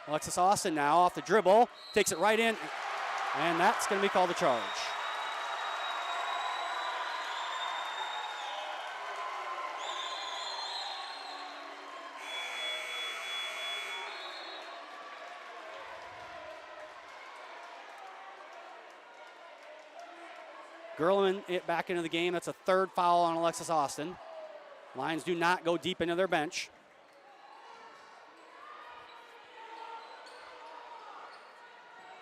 Alexis Austin now off the dribble, takes it right in, and that's going to be called a charge. Gerlman it back into the game. That's a third foul on Alexis Austin. Lions do not go deep into their bench.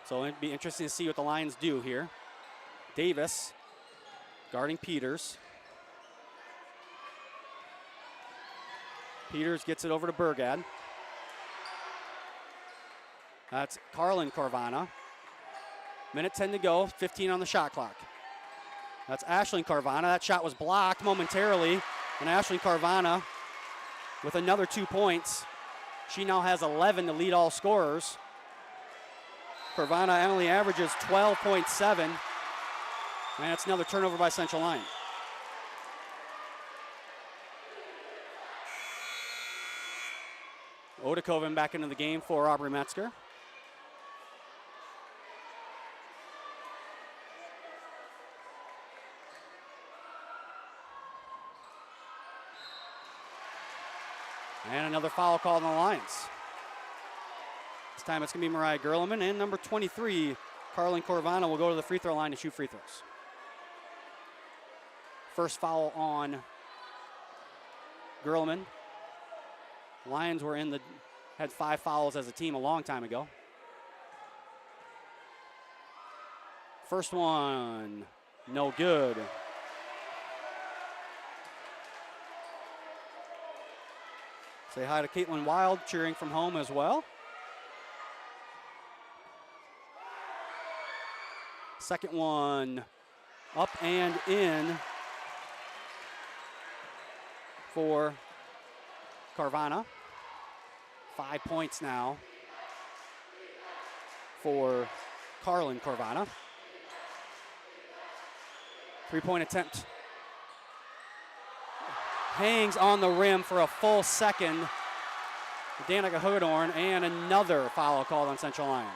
So it'd be interesting to see what the Lions do here. Davis guarding Peters. Peters gets it over to Burgad. That's Carlin Carvana. 1:10 to go, 15 on the shot clock. That's Ashlyn Carvana. That shot was blocked momentarily, and Ashlyn Carvana with another 2 points. She now has 11 to lead all scorers. Carvana only averages 12.7, and that's another turnover by Central Lyon. Odekoven back into the game for Aubrey Metzger. And another foul called on the Lions. This time it's going to be Mariah Gerleman, and number 23, Carlin Corvana, will go to the free throw line to shoot free throws. First foul on Gerleman. Lions had 5 fouls as a team a long time ago. First one, no good. Say hi to Caitlin Wild, cheering from home as well. Second one, up and in for Carvana. 5 points now for Carlin Carvana. 3-point attempt. Hangs on the rim for a full second. Danica Hugedorn, and another foul called on Central Lyon.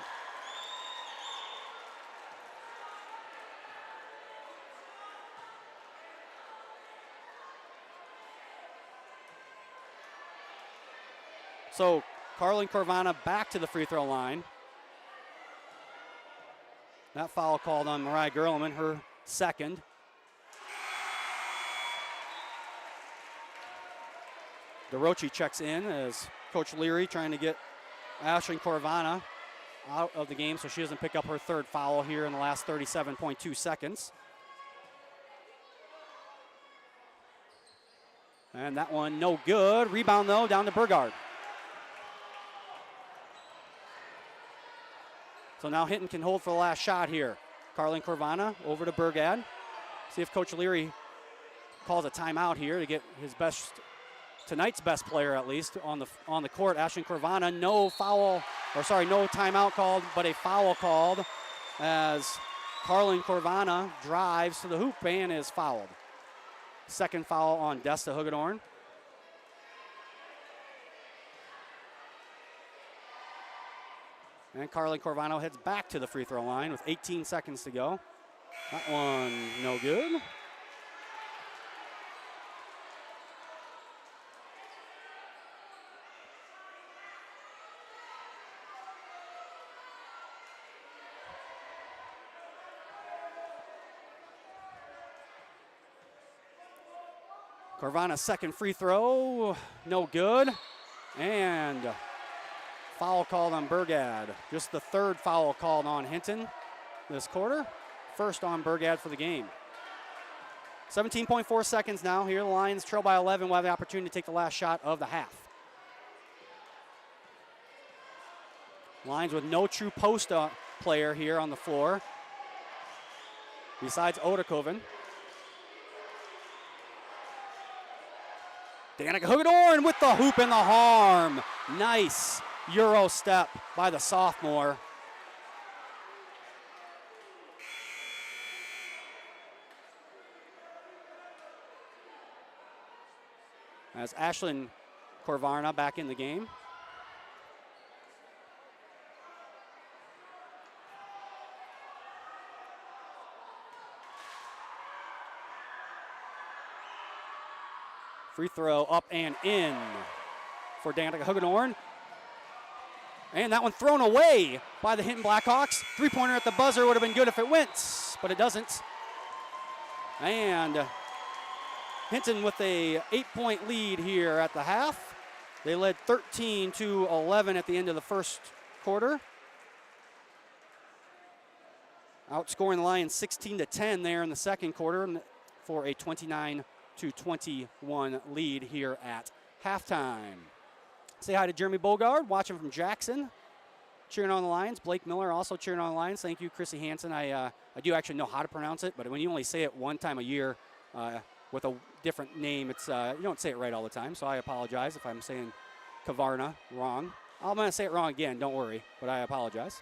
So Carlin Carvana back to the free throw line. That foul called on Mariah Gerleman, her second. DeRochi checks in as Coach Leary trying to get Ashlyn Corvana out of the game so she doesn't pick up her third foul here in the last 37.2 seconds. And that one no good. Rebound though, down to Burgard. So now Hinton can hold for the last shot here. Carlin Corvana over to Burgad. See if Coach Leary calls a timeout here to get his best, tonight's best player at least, on the court. Ashlyn Corvana, no timeout called, but a foul called as Carlin Corvana drives to the hoop and is fouled. Second foul on Desta Hugedorn. And Carlin Corvano heads back to the free throw line with 18 seconds to go. That one no good. Carvana's second free throw, no good. And foul called on Burgad. Just the third foul called on Hinton this quarter. First on Burgad for the game. 17.4 seconds now here. The Lions trail by 11. We'll have the opportunity to take the last shot of the half. Lions with no true post player here on the floor, besides Odekoven. Danica Hugedorn with the hoop and the harm. Nice Euro step by the sophomore. As Ashlyn Corvarna back in the game. Free throw up and in for Danica Hugedorn. And that one thrown away by the Hinton Blackhawks. Three-pointer at the buzzer would have been good if it went, but it doesn't. And Hinton with a 8-point lead here at the half. They led 13-11 at the end of the first quarter. Outscoring the Lions 16-10 there in the second quarter for a 29-21 lead here at halftime. Say hi to Jeremy Bogard, watching from Jackson, cheering on the Lions. Blake Miller also cheering on the Lions. Thank you, Chrissy Hansen. I do actually know how to pronounce it, but when you only say it one time a year with a different name, it's you don't say it right all the time, so I apologize if I'm saying Kavarna wrong. I'm going to say it wrong again, don't worry, but I apologize.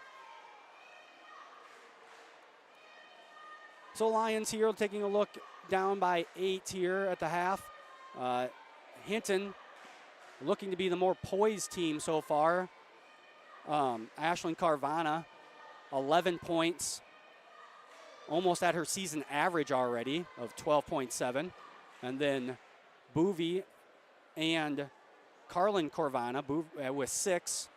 So Lions here taking a look down by 8 here at the half. Hinton looking to be the more poised team so far. Ashlyn Carvana, 11 points, almost at her season average already of 12.7. And then Boovie and Carlin Corvana with 6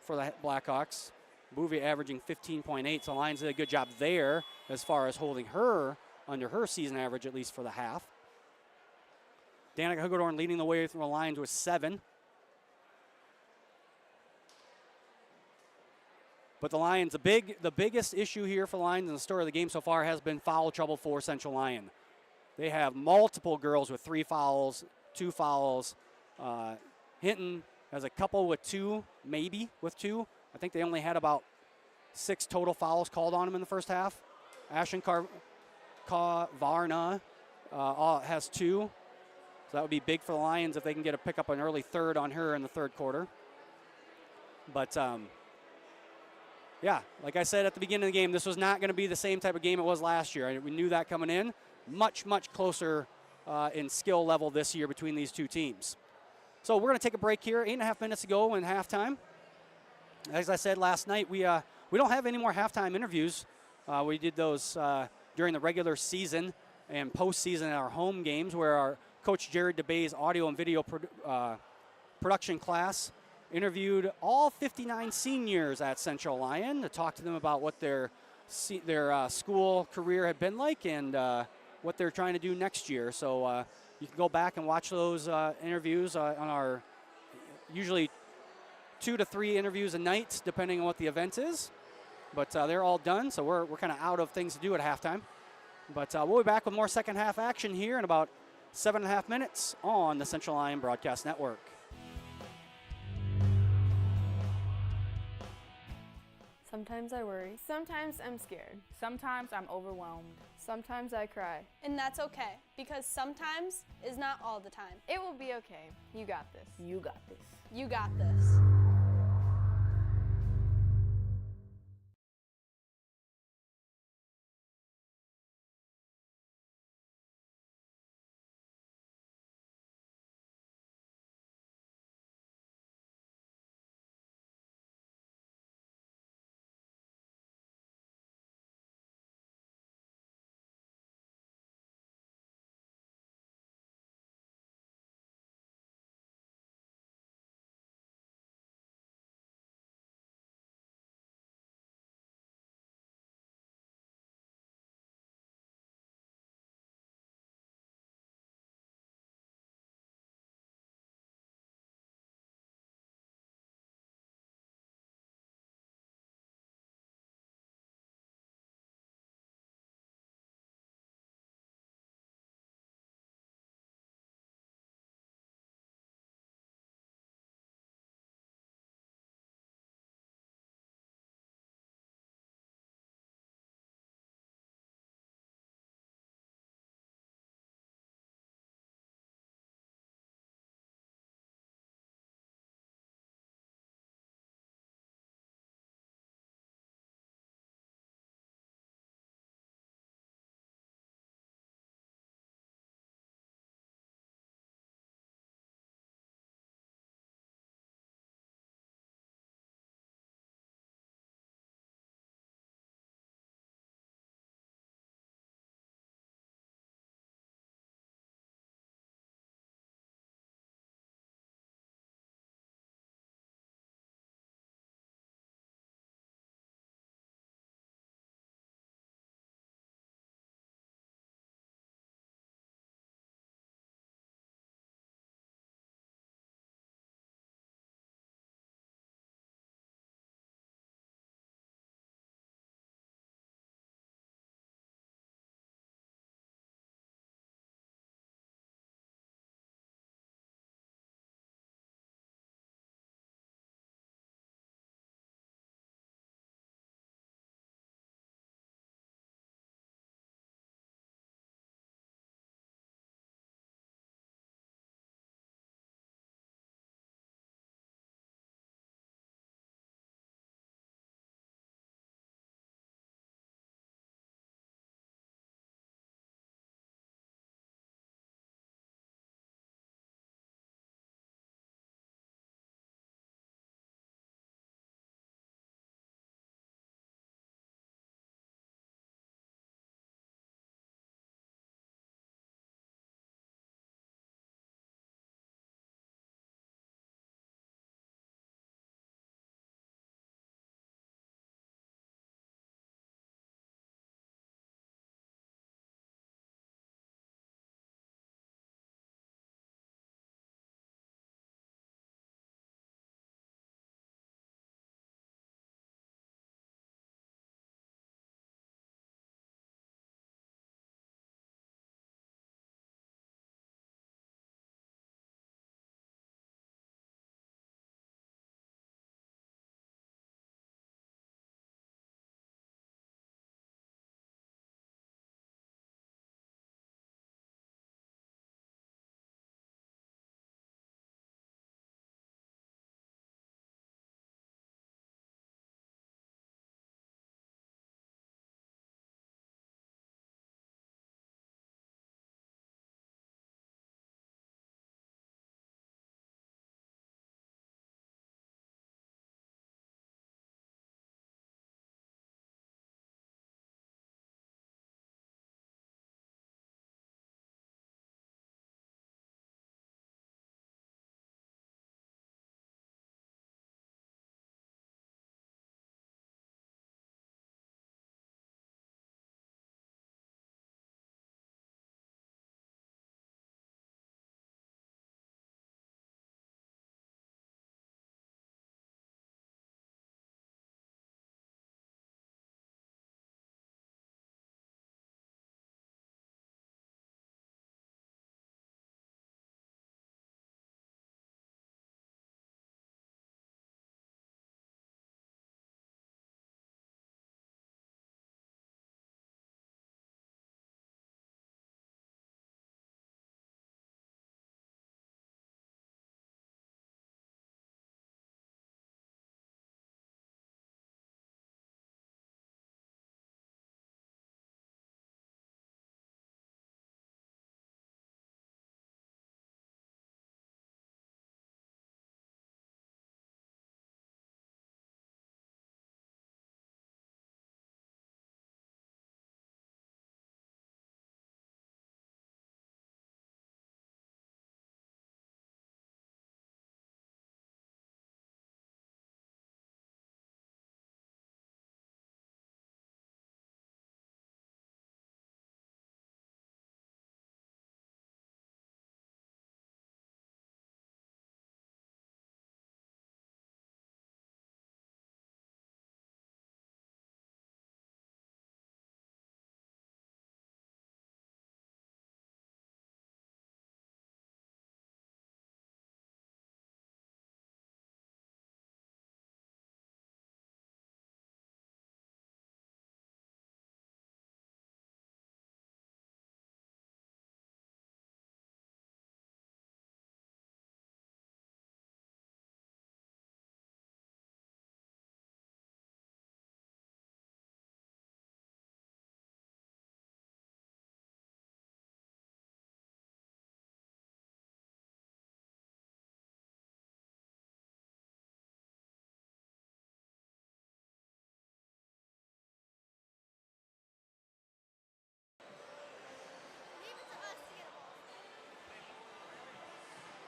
for the Blackhawks. Boovie averaging 15.8, so Lions did a good job there as far as holding her under her season average, at least for the half. Danica Hugedorn leading the way through the Lions with 7. But the Lions, the biggest issue here for the Lions in the story of the game so far has been foul trouble for Central Lyon. They have multiple girls with 3 fouls, 2 fouls. Hinton has a couple with 2, maybe with 2. I think they only had about 6 total fouls called on them in the first half. Ashlyn Varna has 2. So that would be big for the Lions if they can get a pick up an early third on her in the third quarter. But, yeah, like I said at the beginning of the game, this was not going to be the same type of game it was last year. We knew that coming in. Much, much closer in skill level this year between these two teams. So we're going to take a break here. 8.5 minutes to go in halftime. As I said last night, we don't have any more halftime interviews. We did those during the regular season and postseason at our home games, where our coach Jared DeBay's audio and video production class interviewed all 59 seniors at Central Lyon to talk to them about what their school career had been like and what they're trying to do next year. So you can go back and watch those interviews on our usually 2 to 3 interviews a night, depending on what the event is. But they're all done, so we're kind of out of things to do at halftime. But we'll be back with more second half action here in about 7.5 minutes on the Central Lyon Broadcast Network. Sometimes I worry. Sometimes I'm scared. Sometimes I'm overwhelmed. Sometimes I cry. And that's okay, because sometimes is not all the time. It will be okay. You got this. You got this. You got this.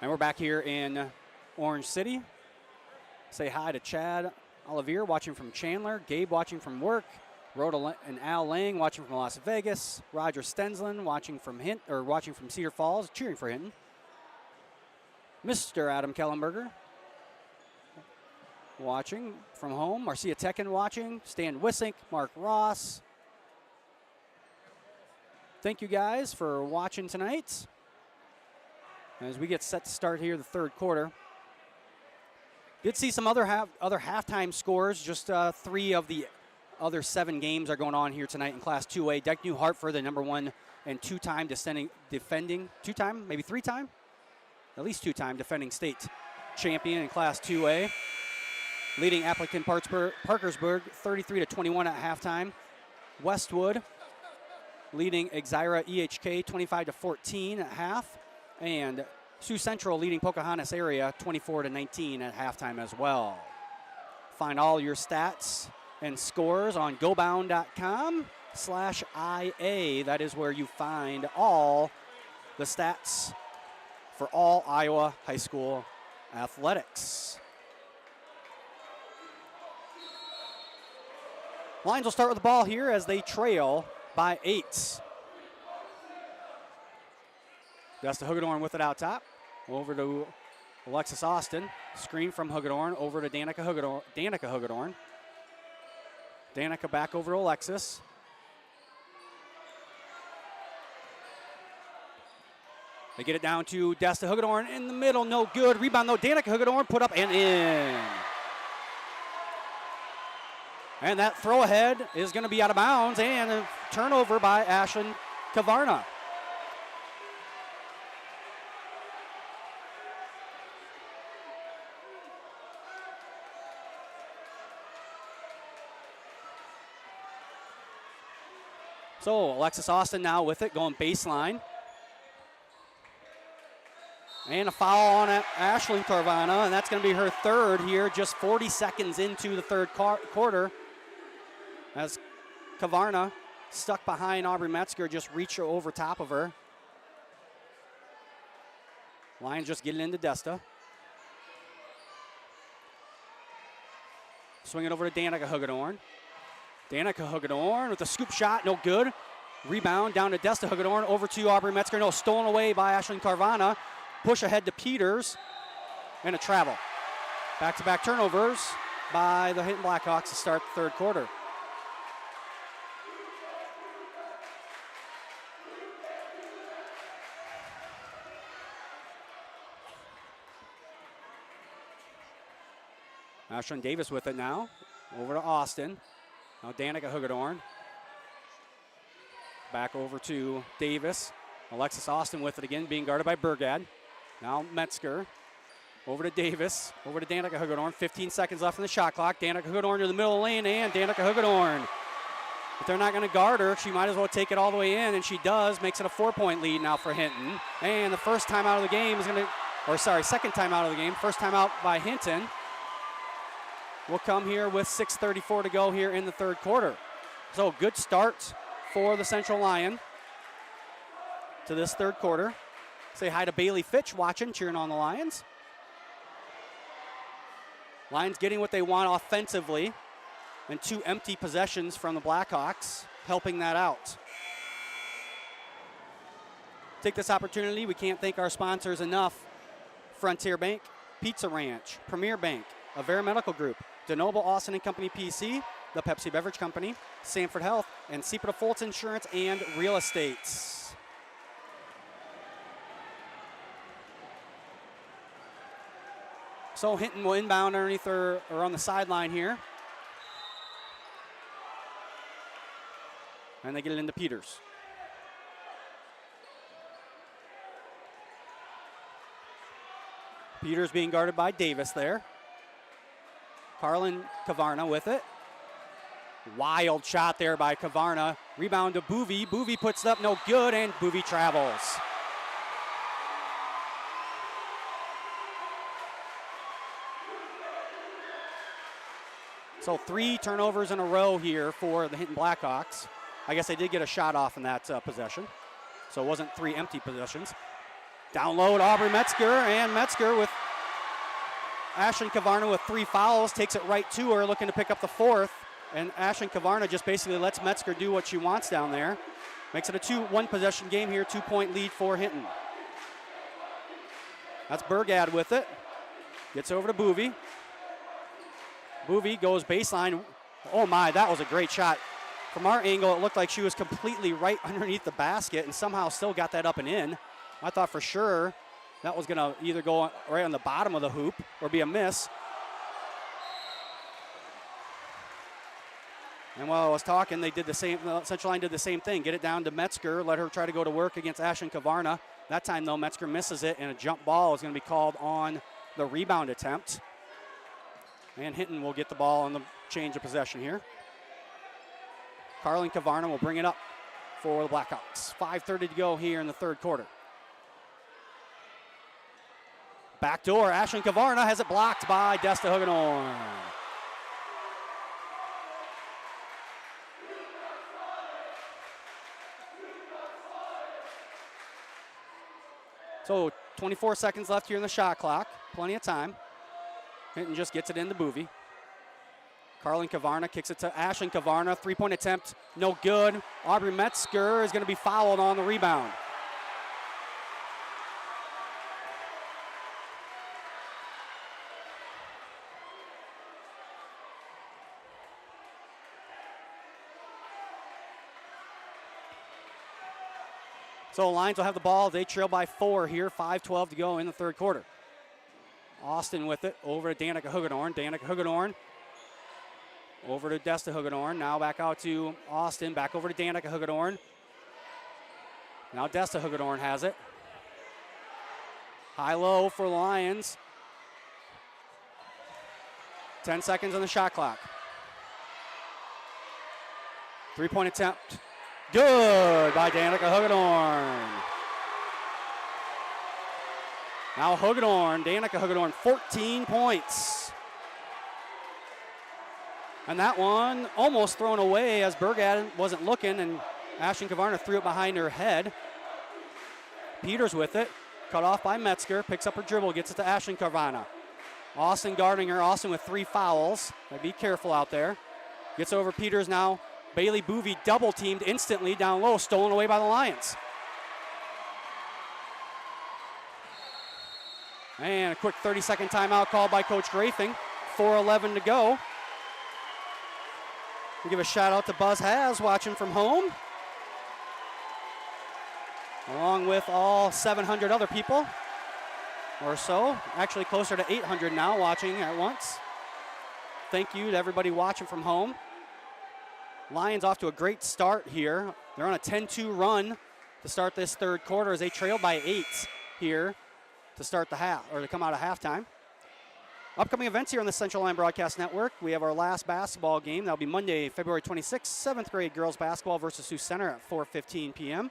And we're back here in Orange City. Say hi to Chad Olivier watching from Chandler, Gabe watching from work, Rhoda and Al Lang watching from Las Vegas, Roger Stensland watching from Cedar Falls, cheering for Hinton. Mr. Adam Kellenberger watching from home, Marcia Tekken watching, Stan Wissink, Mark Ross. Thank you guys for watching tonight. As we get set to start here the third quarter. Did see some other halftime scores. Just 3 of the other 7 games are going on here tonight in Class 2A. Dyke New Hartford, the number 1 and 2-time defending, 2-time, maybe 3-time? At least 2-time defending state champion in Class 2A. Leading Appleton Parkersburg 33-21 at halftime. Westwood leading Exira EHK 25-14 at half. And Sioux Central leading Pocahontas area 24-19 at halftime as well. Find all your stats and scores on gobound.com/IA. That is where you find all the stats for all Iowa high school athletics. Lions will start with the ball here as they trail by 8. Desta Hagedorn with it out top. Over to Alexis Austin. Screen from Hagedorn over to Danica Hagedorn. Danica back over to Alexis. They get it down to Desta Hagedorn in the middle. No good. Rebound though. Danica Hagedorn put up and in. And that throw ahead is going to be out of bounds and a turnover by Ashlyn Kavarna. So Alexis Austin now with it, going baseline. And a foul on Ashlyn Carvana, and that's going to be her third here, just 40 seconds into the third quarter. As Kavarna, stuck behind Aubrey Metzger, just reached over top of her. Lions just getting into Desta. Swing it over to Danica Hagedorn. Danica Hagedorn with a scoop shot, no good. Rebound down to Desta Hagedorn, over to Aubrey Metzger. No, stolen away by Ashlyn Carvana. Push ahead to Peters, and a travel. Back-to-back turnovers by the Hinton Blackhawks to start the third quarter. Ashlyn Davis with it now. Over to Austin. Now Danica Hagedorn. Back over to Davis. Alexis Austin with it again, being guarded by Burgad. Now Metzger. Over to Davis. Over to Danica Hagedorn. 15 seconds left in the shot clock. Danica Hagedorn to the middle lane, and Danica Hagedorn. If they're not going to guard her, she might as well take it all the way in, and she does. Makes it a 4-point lead now for Hinton. And the first time out of the game is going to, second time out of the game. First time out by Hinton. Will come here with 6:34 to go here in the third quarter. So good start for the Central Lion to this third quarter. Say hi to Bailey Fitch watching, cheering on the Lions. Lions getting what they want offensively, and 2 empty possessions from the Blackhawks, helping that out. Take this opportunity, we can't thank our sponsors enough. Frontier Bank, Pizza Ranch, Premier Bank, Avera Medical Group, DeNoble Austin & Company PC, the Pepsi Beverage Company, Sanford Health, and Seaport Fultz Insurance and Real Estates. So Hinton will inbound underneath or on the sideline here. And they get it into Peters. Peters being guarded by Davis there. Carlin Kavarna with it. Wild shot there by Kavarna. Rebound to Boovie. Boovie puts it up, no good, and Boovie travels. So 3 turnovers in a row here for the Hinton Blackhawks. I guess they did get a shot off in that possession. So it wasn't 3 empty possessions. Down low to Aubrey Metzger, and Metzger with Ashlyn Kavarna with 3 fouls, takes it right to her, looking to pick up the 4th. And Ashlyn Kavarna just basically lets Metzger do what she wants down there. Makes it a 2-1 possession game here, 2-point lead for Hinton. That's Burgad with it. Gets over to Boovie. Boovie goes baseline. Oh my, that was a great shot. From our angle, it looked like she was completely right underneath the basket and somehow still got that up and in. I thought for sure that was gonna either go right on the bottom of the hoop or be a miss. And while I was talking, they did the same, Central Line did the same thing. Get it down to Metzger, let her try to go to work against Ashlyn Kavarna. That time though, Metzger misses it and a jump ball is gonna be called on the rebound attempt. And Hinton will get the ball on the change of possession here. Carlin Kavarna will bring it up for the Blackhawks. 5:30 to go here in the 3rd quarter. Backdoor, Ashlyn Kavarna has it blocked by Desta Huggenhorn. So 24 seconds left here in the shot clock. Plenty of time. Hinton just gets it into Boovie. Carlin Kavarna kicks it to Ashlyn Kavarna. 3-point attempt, no good. Aubrey Metzger is going to be fouled on the rebound. So the Lions will have the ball. They trail by 4 here. 5:12 to go in the 3rd quarter. Austin with it over to Danica Huggenhorn. Danica Huggenhorn over to Desta Huggenhorn. Now back out to Austin. Back over to Danica Huggenhorn. Now Desta Huggenhorn has it. High-low for the Lions. 10 seconds on the shot clock. 3-point attempt. Good by Danica Huggenhorn. Now Huggenhorn, Danica Huggenhorn, 14 points. And that one almost thrown away as Burgad wasn't looking, and Ashlyn Kavarna threw it behind her head. Peters with it, cut off by Metzger, picks up her dribble, gets it to Ashlyn Kavarna. Austin guarding her, Austin with 3 fouls. Be careful out there. Gets over Peters now. Bailey Boovie double teamed instantly down low, stolen away by the Lions. And a quick 30-second timeout called by Coach Grafing. 4:11 to go. We'll give a shout out to Buzz Has watching from home, along with all 700 other people or so. Actually closer to 800 now watching at once. Thank you to everybody watching from home. Lions off to a great start here. They're on a 10-2 run to start this 3rd quarter as they trail by 8 here to start the half, or to come out of halftime. Upcoming events here on the Central Line Broadcast Network. We have our last basketball game. That'll be Monday, February 26th, 7th grade girls basketball versus Sioux Center at 4:15 p.m.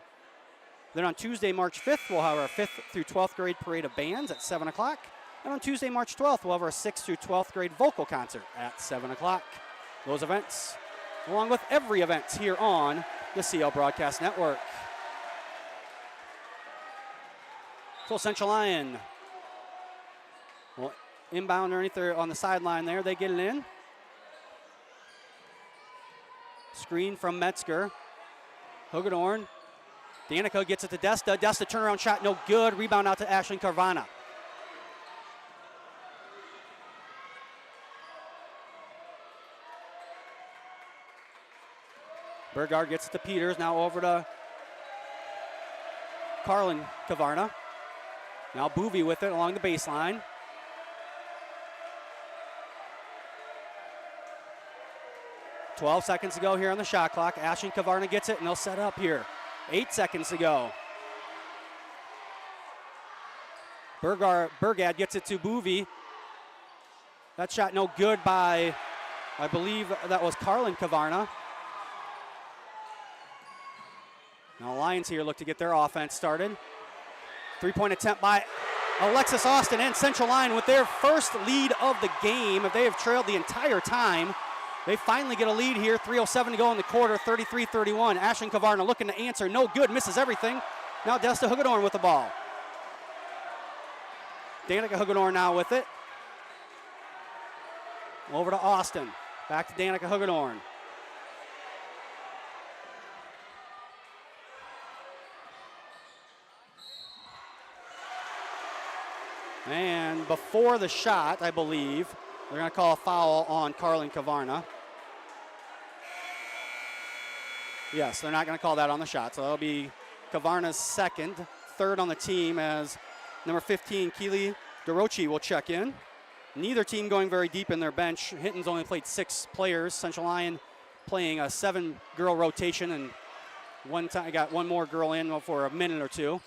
Then on Tuesday, March 5th, we'll have our 5th through 12th grade parade of bands at 7 o'clock. And on Tuesday, March 12th, we'll have our 6th through 12th grade vocal concert at 7 o'clock. Those events, along with every event here on the CL Broadcast Network. So Central Lyon will inbound underneath there on the sideline there. They get it in. Screen from Metzger. Huggenhorn. Danica gets it to Desta. Desta turnaround shot, no good. Rebound out to Ashlyn Kavarna. Burgard gets it to Peters. Now over to Carlin Kavarna. Now Boovie with it along the baseline. .12 seconds to go here on the shot clock. Ashlyn Kavarna gets it, and they'll set up here. 8 seconds to go. Burgad gets it to Boovie. That shot no good by, I believe that was Carlin Kavarna. Now Lions here look to get their offense started. 3-point attempt by Alexis Austin and Central Lyon with their first lead of the game. They have trailed the entire time. They finally get a lead here. 3:07 to go in the quarter, 33-31. Ashlyn Kavarna looking to answer, no good, misses everything. Now Desta Huggenhorn with the ball. Danica Hugedorn now with it. Over to Austin. Back to Danica Hugedorn. And before the shot, I believe, they're going to call a foul on Carlin Kavarna. Yes, they're not going to call that on the shot. So that'll be Kavarna's second, third on the team as number 15, Keely DeRochi will check in. Neither team going very deep in their bench. Hinton's only played 6 players. Central Lyon playing a 7-girl rotation, and got one more girl in for a minute or two.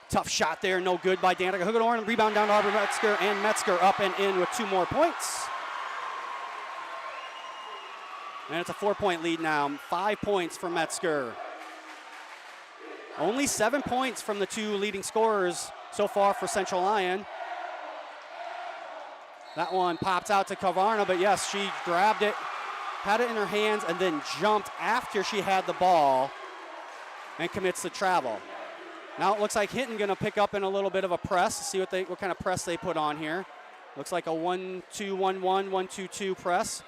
Tough shot there, no good by Danica Hugedorn. Rebound down to Aubrey Metzger, and Metzger up and in with 2 more points. And it's a 4-point lead now. 5 points for Metzger. Only 7 points from the 2 leading scorers so far for Central Lyon. That one popped out to Kavarna, but yes, she grabbed it, had it in her hands, and then jumped after she had the ball and commits the travel. Now it looks like Hinton going to pick up in a little bit of a press. See what kind of press they put on here. Looks like a 1-2-1-1, 1-2-2 press.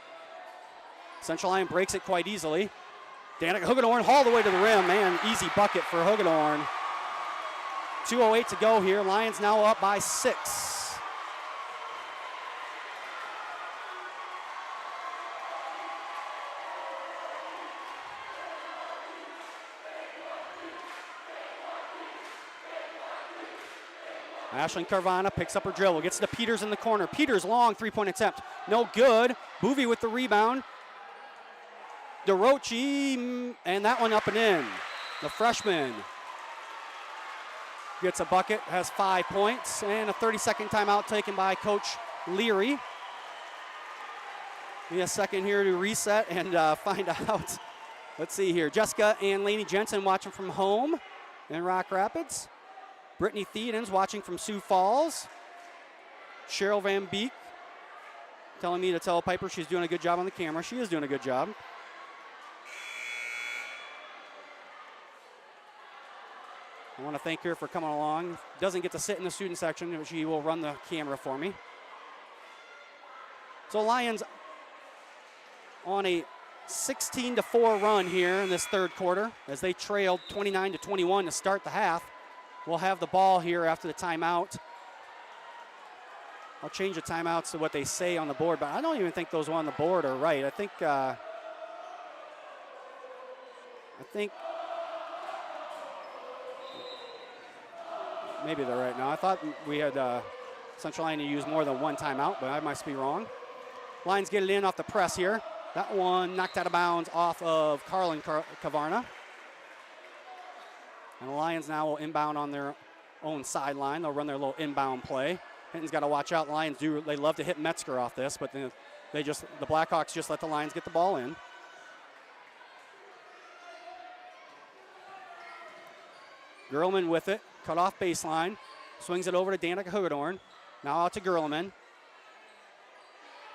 Central Lyon breaks it quite easily. Danica Hugedorn all the way to the rim. Man, easy bucket for Hugedorn. 2:08 to go here. Lions now up by 6. Ashlyn Carvana picks up her dribble, gets to Peters in the corner. Peters, long 3-point attempt. No good. Boovie with the rebound. DeRochi, and that one up and in. The freshman gets a bucket, has 5 points, and a 30-second timeout taken by Coach Leary. Need a second here to reset and find out. Let's see here. Jessica and Lainey Jensen watching from home in Rock Rapids. Brittany Thiedens watching from Sioux Falls. Cheryl Van Beek telling me to tell Piper she's doing a good job on the camera. She is doing a good job. I want to thank her for coming along. Doesn't get to sit in the student section, but she will run the camera for me. So Lions on a 16-4 run here in this third quarter as they trailed 29-21 to start the half. We'll have the ball here after the timeout. I'll change the timeouts to what they say on the board, but I don't even think those on the board are right. I think maybe they're right now. I thought we had Central Lyon to use more than one timeout, but I must be wrong. Lions get it in off the press here. That one knocked out of bounds off of Carlin Kavarna. And the Lions now will inbound on their own sideline. They'll run their little inbound play. Hinton's got to watch out. Lions they love to hit Metzger off this, but the Blackhawks just let the Lions get the ball in. Gerlman with it, cut off baseline, swings it over to Danica Hugedorn. Now out to Gerlman.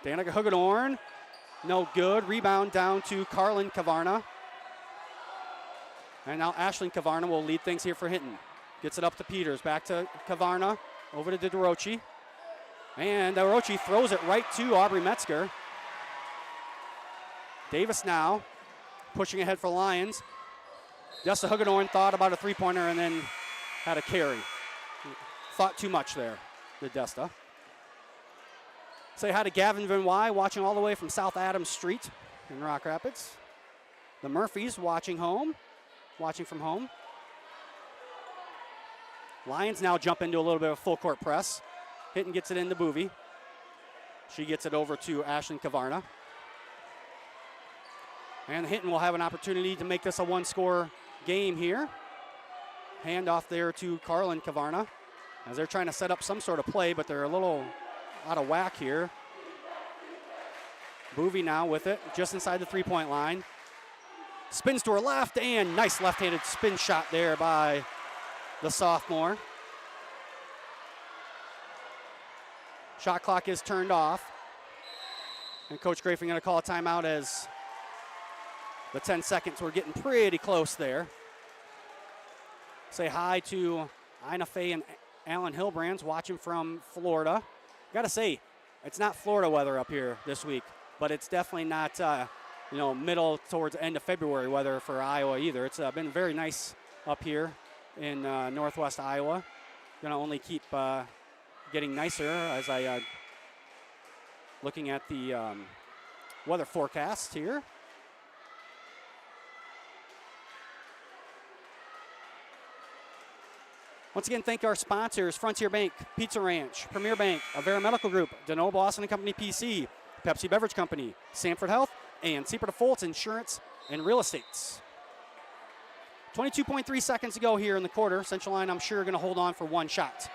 Danica Hugedorn, no good. Rebound down to Carlin Kavarna. And now Ashlyn Kavarna will lead things here for Hinton. Gets it up to Peters, back to Kavarna, over to DeRochi. And DeRochi throws it right to Aubrey Metzger. Davis now pushing ahead for Lions. Desta Hugedorn thought about a 3-pointer and then had a carry. Thought too much there, the Desta. Say hi to Gavin Vinoy, watching all the way from South Adams Street in Rock Rapids. The Murphys watching from home. Lions now jump into a little bit of full court press. Hinton gets it into Boovie. She gets it over to Ashlyn Kavarna. And Hinton will have an opportunity to make this a 1-score game here. Hand off there to Carlin Kavarna as they're trying to set up some sort of play, but they're a little out of whack here. Boovie now with it, just inside the 3-point line. Spins to her left, and nice left-handed spin shot there by the sophomore. Shot clock is turned off. And Coach Grafing going to call a timeout as the 10 seconds were getting pretty close there. Say hi to Ina Faye and Alan Hilbrands watching from Florida. Got to say, it's not Florida weather up here this week, but it's definitely not, middle towards end of February weather for Iowa either. It's been very nice up here in northwest Iowa. Going to only keep getting nicer as I looking at the weather forecast here. Once again, thank our sponsors, Frontier Bank, Pizza Ranch, Premier Bank, Avera Medical Group, Denoble Boston & Company PC, Pepsi Beverage Company, Sanford Health, and Seaport of Fultz Insurance and Real Estates. 22.3 seconds to go here in the quarter. Central Lyon, I'm sure, going to hold on for one shot.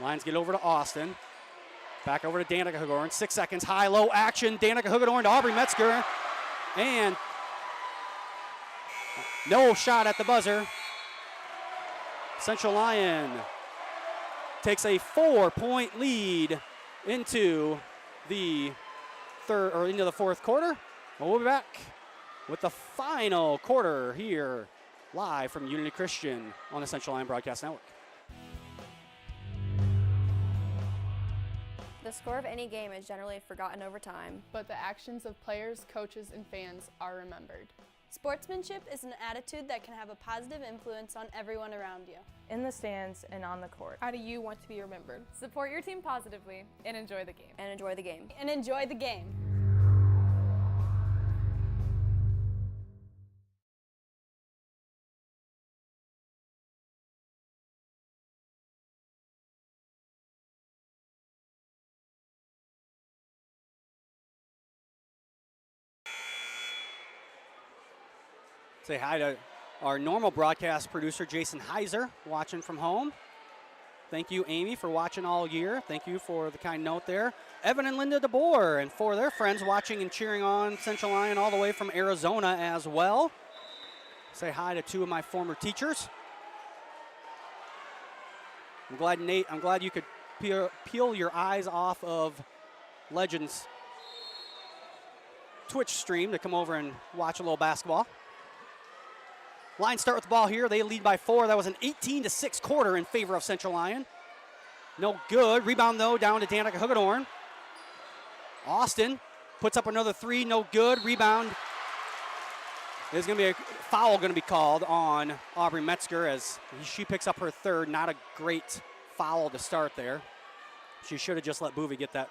Lions get over to Austin. Back over to Danica Hagorn. 6 seconds, high-low action. Danica Hagorn to Aubrey Metzger. And no shot at the buzzer. Central Lyon takes a 4-point lead into the fourth quarter. We'll be back with the final quarter here live from Unity Christian on the Central Lyon Broadcast Network. The score of any game is generally forgotten over time, but the actions of players, coaches, and fans are remembered. Sportsmanship is an attitude that can have a positive influence on everyone around you. In the stands and on the court. How do you want to be remembered? Support your team positively and enjoy the game. and enjoy the game. And enjoy the game. Say hi to our normal broadcast producer, Jason Heiser, watching from home. Thank you, Amy, for watching all year. Thank you for the kind note there. Evan and Linda DeBoer, and for their friends watching and cheering on Central Lyon all the way from Arizona as well. Say hi to two of my former teachers. I'm glad, Nate, you could peel your eyes off of Legends Twitch stream to come over and watch a little basketball. Lions start with the ball here. They lead by 4. That was an 18-6 quarter in favor of Central Lyon. No good. Rebound, though, down to Danica Hagedorn. Austin puts up another 3. No good. Rebound. There's going to be a foul going to be called on Aubrey Metzger as she picks up her third. Not a great foul to start there. She should have just let Boovie get that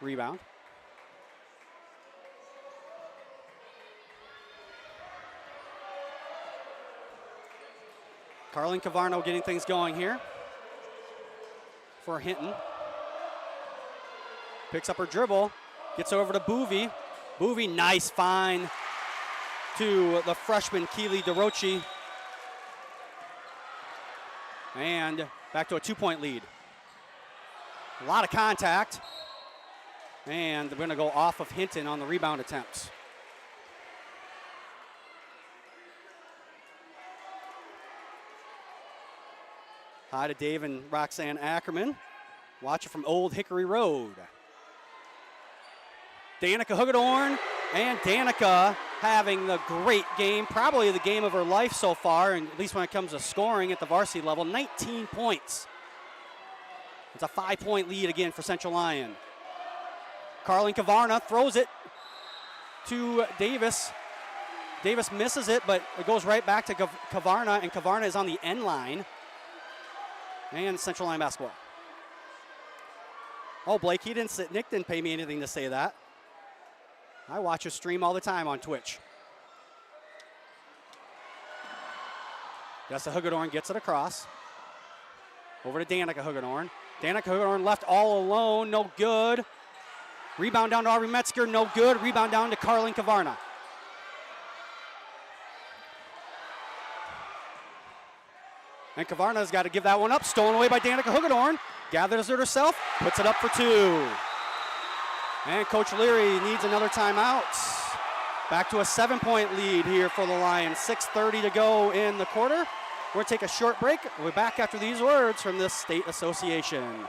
rebound. Carlin Cavarno getting things going here for Hinton. Picks up her dribble, gets over to Boovie. Boovie, nice find to the freshman Keely DeRochi. And back to a 2-point lead. A lot of contact. And they're going to go off of Hinton on the rebound attempts. Hi to Dave and Roxanne Ackerman. Watching from Old Hickory Road. Danica Hagedorn, and Danica having the great game, probably the game of her life so far, and at least when it comes to scoring at the varsity level, 19 points. It's a 5-point lead again for Central Lyon. Carlin Cavarna throws it to Davis. Davis misses it, but it goes right back to Cavarna, and Cavarna is on the end line. And Central Lyon basketball. Oh, Blake, Nick didn't pay me anything to say that. I watch a stream all the time on Twitch. Jessa Hagedorn gets it across. Over to Danica Hagedorn. Danica Hagedorn left all alone, no good. Rebound down to Aubrey Metzger, no good. Rebound down to Carlin Cavarna. And Cavarna's got to give that one up. Stolen away by Danica Hagedorn. Gathers it herself, puts it up for 2. And Coach Leary needs another timeout. Back to a 7-point lead here for the Lions. 6:30 to go in the quarter. We're going to take a short break. We'll be back after these words from the State Association.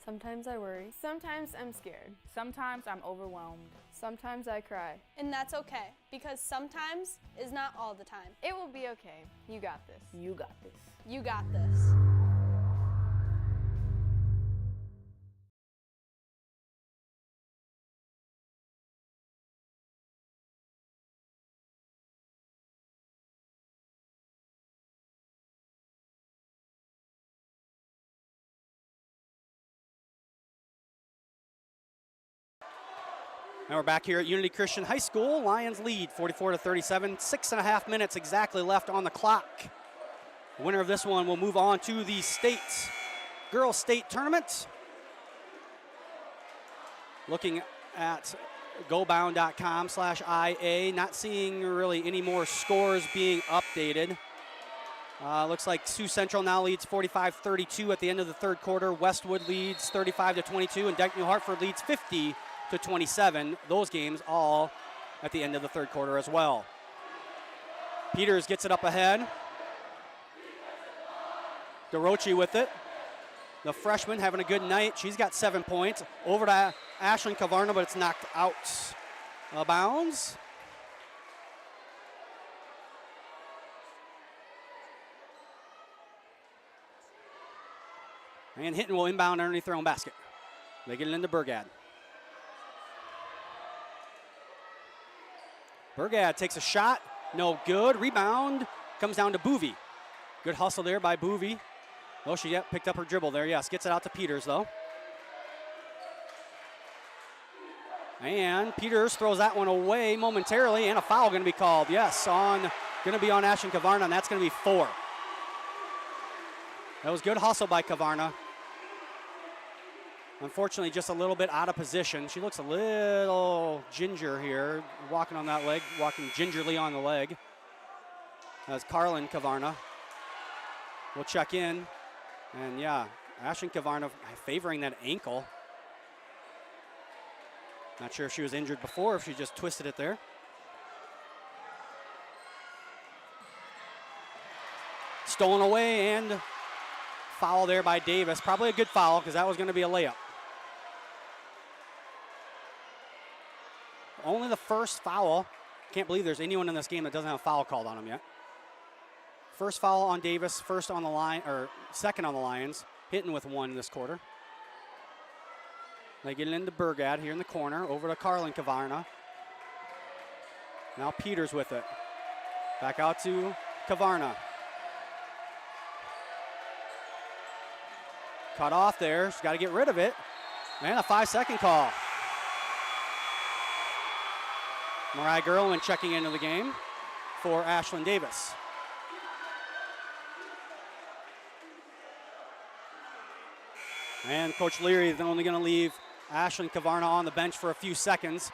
Sometimes I worry. Sometimes I'm scared. Sometimes I'm overwhelmed. Sometimes I cry. And that's okay, because sometimes is not all the time. It will be okay. You got this. You got this. You got this. Now we're back here at Unity Christian High School. Lions lead 44-37. 6.5 minutes exactly left on the clock. The winner of this one will move on to the girls state tournament. Looking at gobound.com/IA, not seeing really any more scores being updated. Looks like Sioux Central now leads 45-32 at the end of the third quarter. Westwood leads 35-22, and Dyke New Hartford leads 50-27. Those games all at the end of the third quarter as well. Peters gets it up ahead. DeRochi with it. The freshman having a good night. She's got 7 points. Over to Ashlyn Kavarna, but it's knocked out of bounds. And Hinton will inbound underneath their own basket. They get it into Burgad. Burgad takes a shot. No good. Rebound comes down to Boovie. Good hustle there by Boovie. Oh, she picked up her dribble there. Yes, gets it out to Peters, though. And Peters throws that one away momentarily, and a foul going to be called. Yes, going to be on Ashlyn Kavarna, and that's going to be 4. That was good hustle by Kavarna. Unfortunately, just a little bit out of position. She looks a little ginger here, walking on that leg, walking gingerly on the leg. That's Carlin Kavarna. We'll check in. And yeah, Ashlyn Kavarna favoring that ankle. Not sure if she was injured before, or if she just twisted it there. Stolen away, and foul there by Davis. Probably a good foul, because that was going to be a layup. Only the first foul. Can't believe there's anyone in this game that doesn't have a foul called on them yet. First foul on Davis, first on the line, or second on the Lions. Hitting with 1 this quarter. They get it into Burgad here in the corner, over to Carlin Kavarna. Now Peters with it. Back out to Kavarna. Cut off there. She's got to get rid of it. And a 5-second call. Mariah Gerlman checking into the game for Ashlyn Davis. And Coach Leary is only going to leave Ashlyn Kavarna on the bench for a few seconds.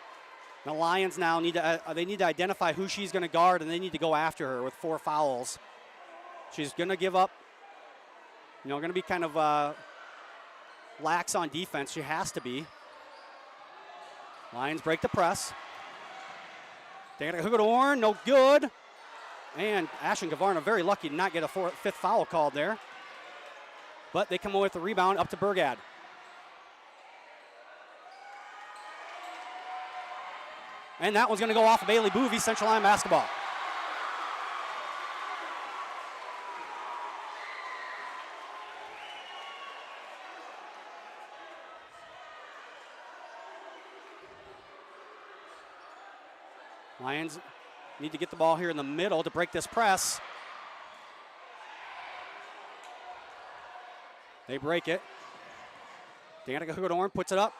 The Lions now need to identify who she's going to guard, and they need to go after her with 4 fouls. She's going to give up, going to be kind of lax on defense. She has to be. Lions break the press. They got a hook it to Orn, no good. And Ashlyn Kavarna very lucky to not get a 5th foul called there. But they come away with the rebound up to Burgad. And that one's going to go off of Bailey Boovie, Central Line basketball. Lions need to get the ball here in the middle to break this press. They break it. Danica Hugadorn puts it up.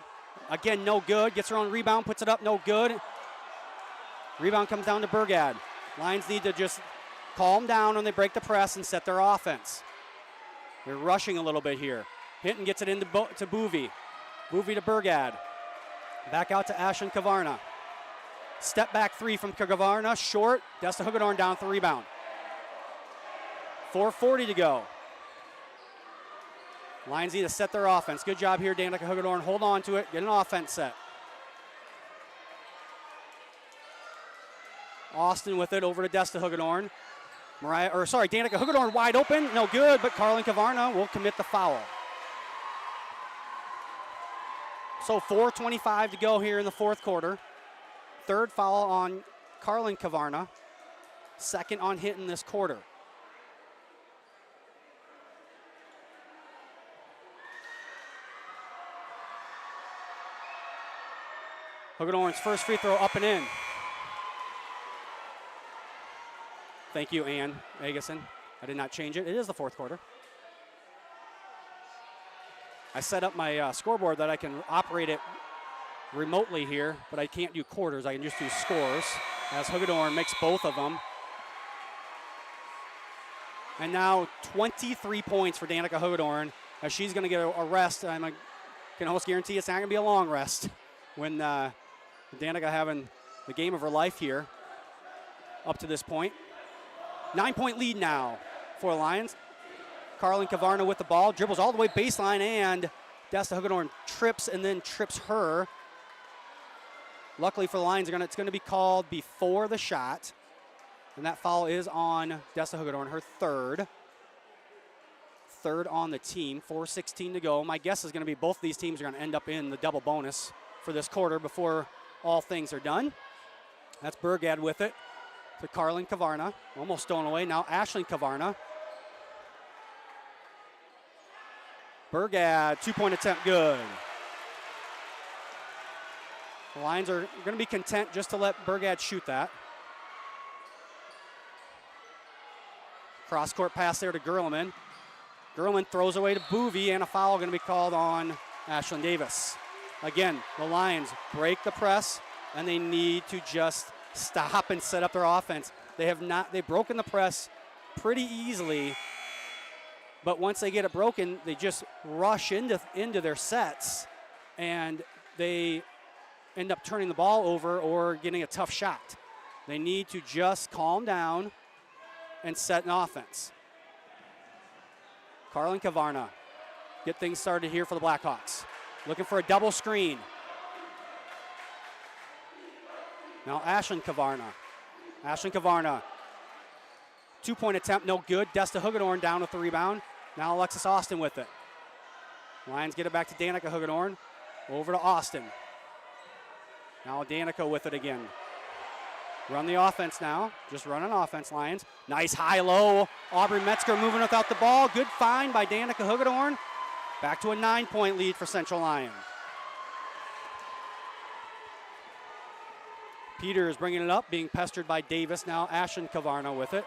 Again, no good. Gets her own rebound, puts it up, no good. Rebound comes down to Burgad. Lions need to just calm down when they break the press and set their offense. They're rushing a little bit here. Hinton gets it into to Boovie. Boovie to Burgad. Back out to Ashlyn Kavarna. Step back 3 from Kavarna, short. Desta Hugadorn down for the rebound. 4:40 to go. Lions need to set their offense. Good job here, Danica Hugadorn. Hold on to it. Get an offense set. Austin with it over to Desta Hugadorn. Danica Hugadorn wide open. No good, but Carlin Kavarna will commit the foul. So 4:25 to go here in the fourth quarter. Third foul on Carlin Kavarna. Second on Hinton this quarter. Hagedorn's first free throw up and in. Thank you, Ann Agason. I did not change it. It is the fourth quarter. I set up my scoreboard that I can operate it remotely here, but I can't do quarters. I can just do scores as Hagedorn makes both of them. And now 23 points for Danica Hagedorn as she's going to get a rest. I can almost guarantee it's not going to be a long rest when Danica having the game of her life here up to this point. 9-point lead now for the Lions. Carlin Kavarna with the ball, dribbles all the way baseline, and Desta Hagedorn trips and then trips her. Luckily for the Lions, it's going to be called before the shot, and that foul is on Desta Hagedorn, her third. Third on the team, 4:16 to go. My guess is going to be both these teams are going to end up in the double bonus for this quarter before all things are done. That's Burgad with it to Carlin Kavarna, almost stolen away. Now Ashlyn Kavarna. Burgad, 2-point attempt, good. The Lions are going to be content just to let Burgad shoot that. Cross-court pass there to Gerleman. Gerleman throws away to Boovie, and a foul going to be called on Ashlyn Davis. Again, the Lions break the press, and they need to just stop and set up their offense. They've broken the press pretty easily, but once they get it broken, they just rush into their sets, and they end up turning the ball over or getting a tough shot. They need to just calm down and set an offense. Carlin Kavarna get things started here for the Blackhawks. Looking for a double screen. Now Ashlyn Kavarna. Ashlyn Kavarna. 2-point attempt, no good. Desta Hagedorn down with the rebound. Now Alexis Austin with it. Lions get it back to Danica Hagedorn. Over to Austin. Now Danica with it again. Run the offense now. Just run an offense, Lions. Nice high-low. Aubrey Metzger moving without the ball. Good find by Danica Hagedorn. Back to a 9-point lead for Central Lyon. Peters bringing it up, being pestered by Davis. Now Ashlyn Kavarna with it.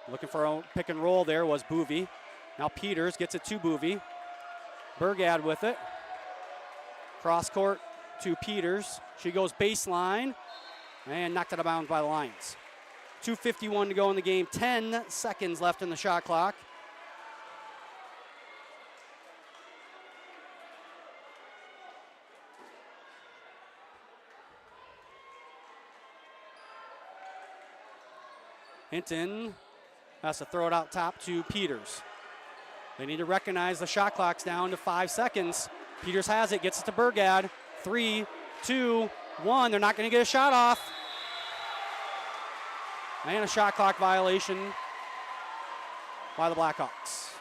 Looking for a pick and roll there was Boovie. Now Peters gets it to Boovie. Burgad with it. Cross court to Peters. She goes baseline and knocked out of bounds by the Lions. 2:51 to go in the game. 10 seconds left in the shot clock. Hinton has to throw it out top to Peters. They need to recognize the shot clock's down to 5 seconds. Peters has it, gets it to Burgad. 3, 2, 1. They're not going to get a shot off. And a shot clock violation by the Blackhawks.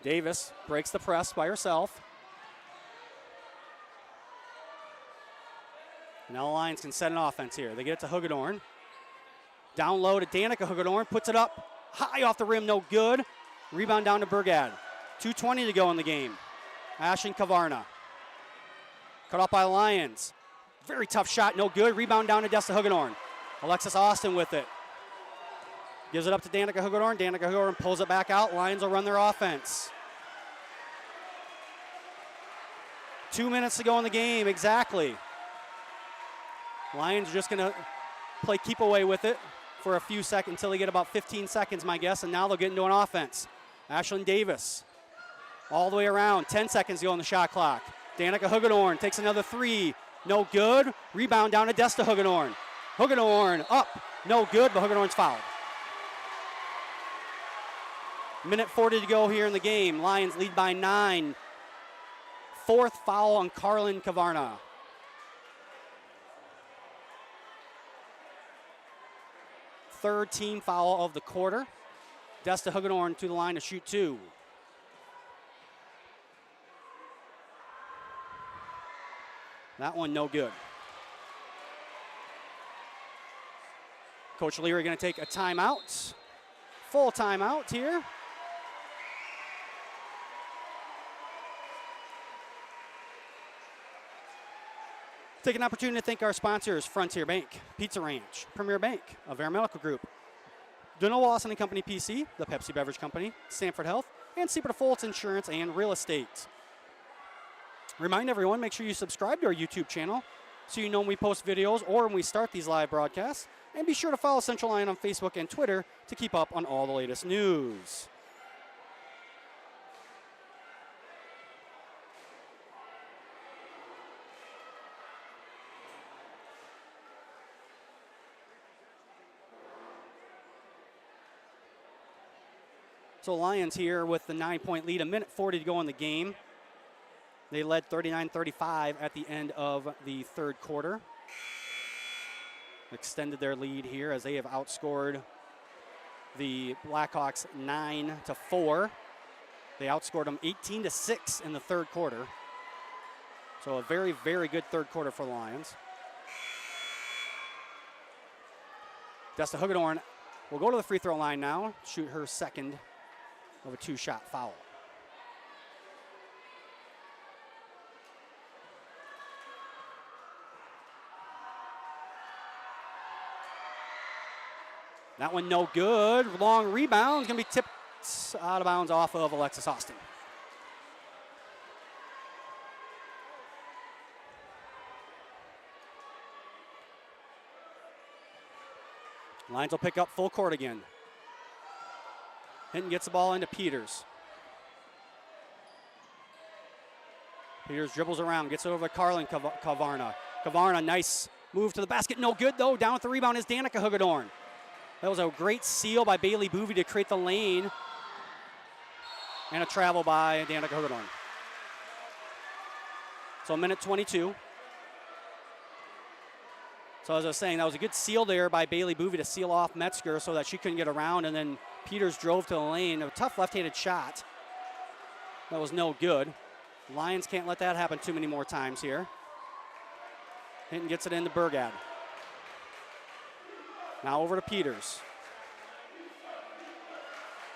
Davis breaks the press by herself. Now the Lions can set an offense here. They get it to Hagedorn. Down low to Danica Hagedorn. Puts it up high off the rim, no good. Rebound down to Burgad. 2:20 to go in the game. Ashlyn Kavarna. Cut off by the Lions. Very tough shot, no good. Rebound down to Desta Hagedorn. Alexis Austin with it. Gives it up to Danica Hagedorn. Danica Hagedorn pulls it back out. Lions will run their offense. 2 minutes to go in the game, exactly. Lions are just going to play keep away with it for a few seconds until they get about 15 seconds, my guess, and now they'll get into an offense. Ashlyn Davis all the way around. 10 seconds to go on the shot clock. Danica Hagedorn takes another three. No good. Rebound down to Desta Hagedorn. Hagedorn up. No good, but Hagedorn's fouled. Minute 40 to go here in the game. Lions lead by 9. Fourth foul on Carlin Kavarna. third team foul of the quarter. Desta Hugedorn to the line to shoot 2. That one no good. Coach Leary going to take a timeout. Full timeout here. Take an opportunity to thank our sponsors, Frontier Bank, Pizza Ranch, Premier Bank, Avera Medical Group, Dunno Lawson & Company PC, the Pepsi Beverage Company, Stanford Health, and Seaport Fultz Insurance and Real Estate. Remind everyone, make sure you subscribe to our YouTube channel so you know when we post videos or when we start these live broadcasts. And be sure to follow Central Lyon on Facebook and Twitter to keep up on all the latest news. So Lions here with the 9-point lead, 1:40 to go in the game. They led 39-35 at the end of the third quarter. Extended their lead here as they have outscored the Blackhawks 9-4. They outscored them 18-6 in the third quarter. So a very, very good third quarter for the Lions. Desta Hugedorn will go to the free throw line now, shoot her second of a 2-shot foul. That one no good. Long rebound. Going to be tipped out of bounds off of Alexis Austin. Lions will pick up full court again. Hinton gets the ball into Peters. Peters dribbles around, gets it over to Carlin Kavarna. Kavarna, nice move to the basket. No good, though. Down with the rebound is Danica Hugedorn. That was a great steal by Bailey Boovy to create the lane. And a travel by Danica Hugedorn. So a minute 22. So as I was saying, that was a good seal there by Bailey Boovy to seal off Metzger so that she couldn't get around, and then Peters drove to the lane. A tough left-handed shot. That was no good. Lions can't let that happen too many more times here. Hinton gets it into Burgad. Now over to Peters.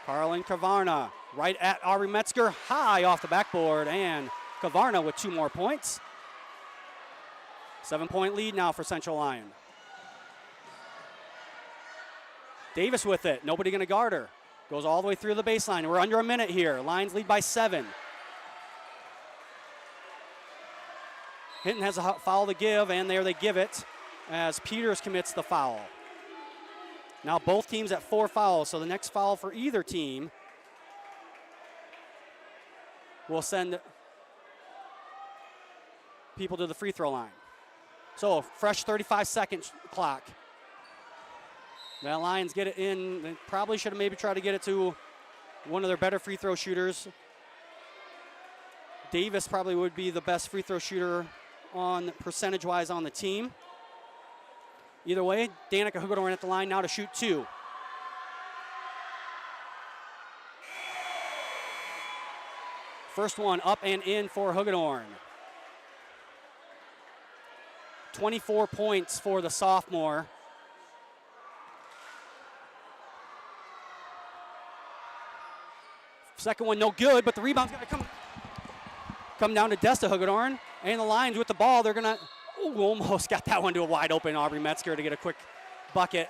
Carlin Kavarna right at Aubrey Metzger, high off the backboard, and Kavarna with 2 more points. 7-point lead now for Central Lyon. Davis with it. Nobody going to guard her. Goes all the way through the baseline. We're under a minute here. Lions lead by 7. Hinton has a foul to give, and there they give it as Peters commits the foul. Now both teams at 4 fouls, so the next foul for either team will send people to the free throw line. So a fresh 35-second clock. The Lions get it in. They probably should have maybe tried to get it to one of their better free throw shooters. Davis probably would be the best free throw shooter on percentage-wise on the team. Either way, Danica Hugedorn at the line now to shoot 2. First one up and in for Hugedorn. 24 points for the sophomore. Second one no good, but the rebound's going to come down to Desta Hugedorn. And the Lions with the ball, they're going to, almost got that one to a wide open Aubrey Metzger to get a quick bucket.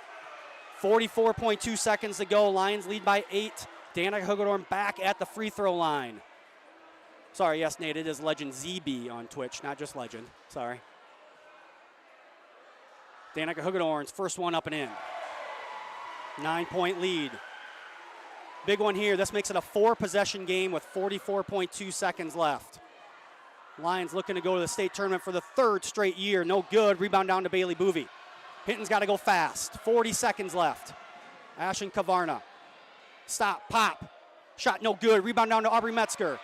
44.2 seconds to go. Lions lead by 8. Danica Hugedorn back at the free throw line. Sorry, yes, Nate, it is Legend ZB on Twitch, not just Legend. Sorry. Danica Hugedorn's first one up and in. 9-point lead. Big one here. This makes it a 4-possession game with 44.2 seconds left. Lions looking to go to the state tournament for the 3rd straight year. No good. Rebound down to Bailey Boovy. Hinton's got to go fast. 40 seconds left. Ashen Kavarna. Stop. Pop. Shot no good. Rebound down to Aubrey Metzger.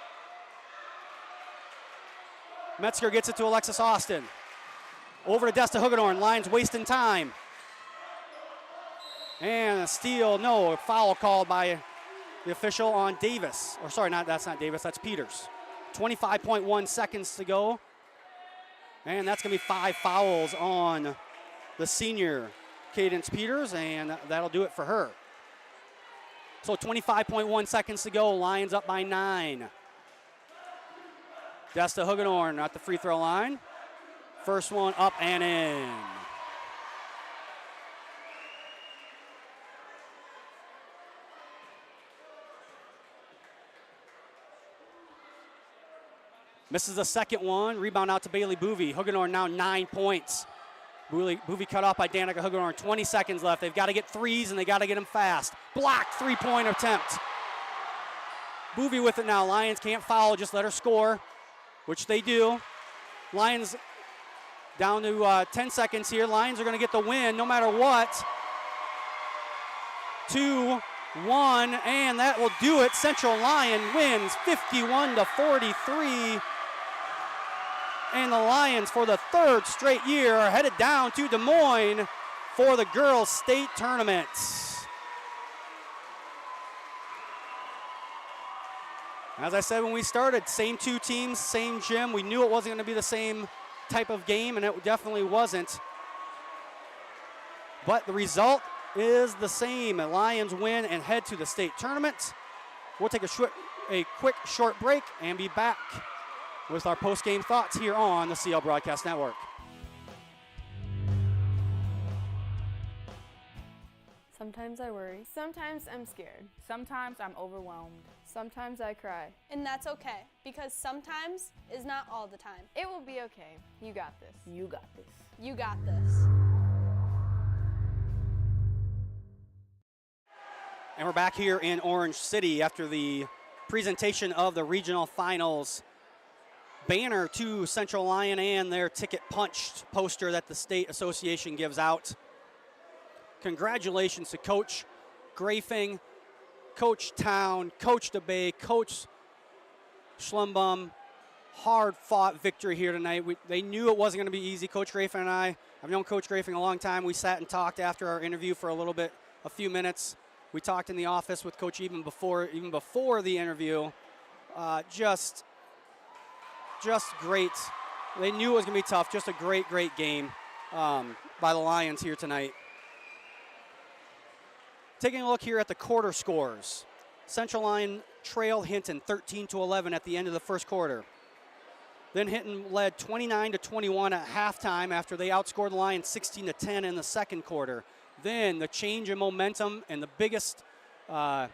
Metzger gets it to Alexis Austin. Over to Desta Hugedorn. Lions wasting time. And a steal, no, a foul called by the official on Davis. Or sorry, that's not Davis, that's Peters. 25.1 seconds to go. And that's going to be 5 fouls on the senior, Cadence Peters, and that'll do it for her. So 25.1 seconds to go, Lions up by 9. Desta Huggenhorn at the free throw line. First one up and in. Misses the second one. Rebound out to Bailey Boovy. Huggenhorn now 9 points. Boovy cut off by Danica Huggenhorn. 20 seconds left. They've got to get threes, and they got to get them fast. Blocked three-point attempt. Boovy with it now. Lions can't foul. Just let her score, which they do. Lions down to 10 seconds here. Lions are going to get the win no matter what. 2-1, and that will do it. Central Lyon wins 51-43. And the Lions, for the 3rd straight year, are headed down to Des Moines for the girls' state tournament. As I said when we started, same 2 teams, same gym. We knew it wasn't going to be the same type of game, and it definitely wasn't. But the result is the same. The Lions win and head to the state tournament. We'll take a quick short break and be back with our post-game thoughts here on the CL Broadcast Network. Sometimes I worry. Sometimes I'm scared. Sometimes I'm overwhelmed. Sometimes I cry. And that's okay, because sometimes is not all the time. It will be okay. You got this. You got this. You got this. And we're back here in Orange City after the presentation of the regional finals banner to Central Lyon and their ticket punched poster that the state association gives out. Congratulations to Coach Grafing, Coach Town, Coach DeBay, Coach Schlumbum. Hard-fought victory here tonight. They knew it wasn't going to be easy. Coach Grafing and I, I've known Coach Grafing a long time. We sat and talked after our interview for a few minutes. We talked in the office with Coach even before the interview. Just great. They knew it was going to be tough. Just a great game by the Lions here tonight. Taking a look here at the quarter scores. Central Lyon trailed Hinton 13-11 at the end of the first quarter. Then Hinton led 29-21 at halftime after they outscored the Lions 16-10 in the second quarter. Then the change in momentum and the biggest kind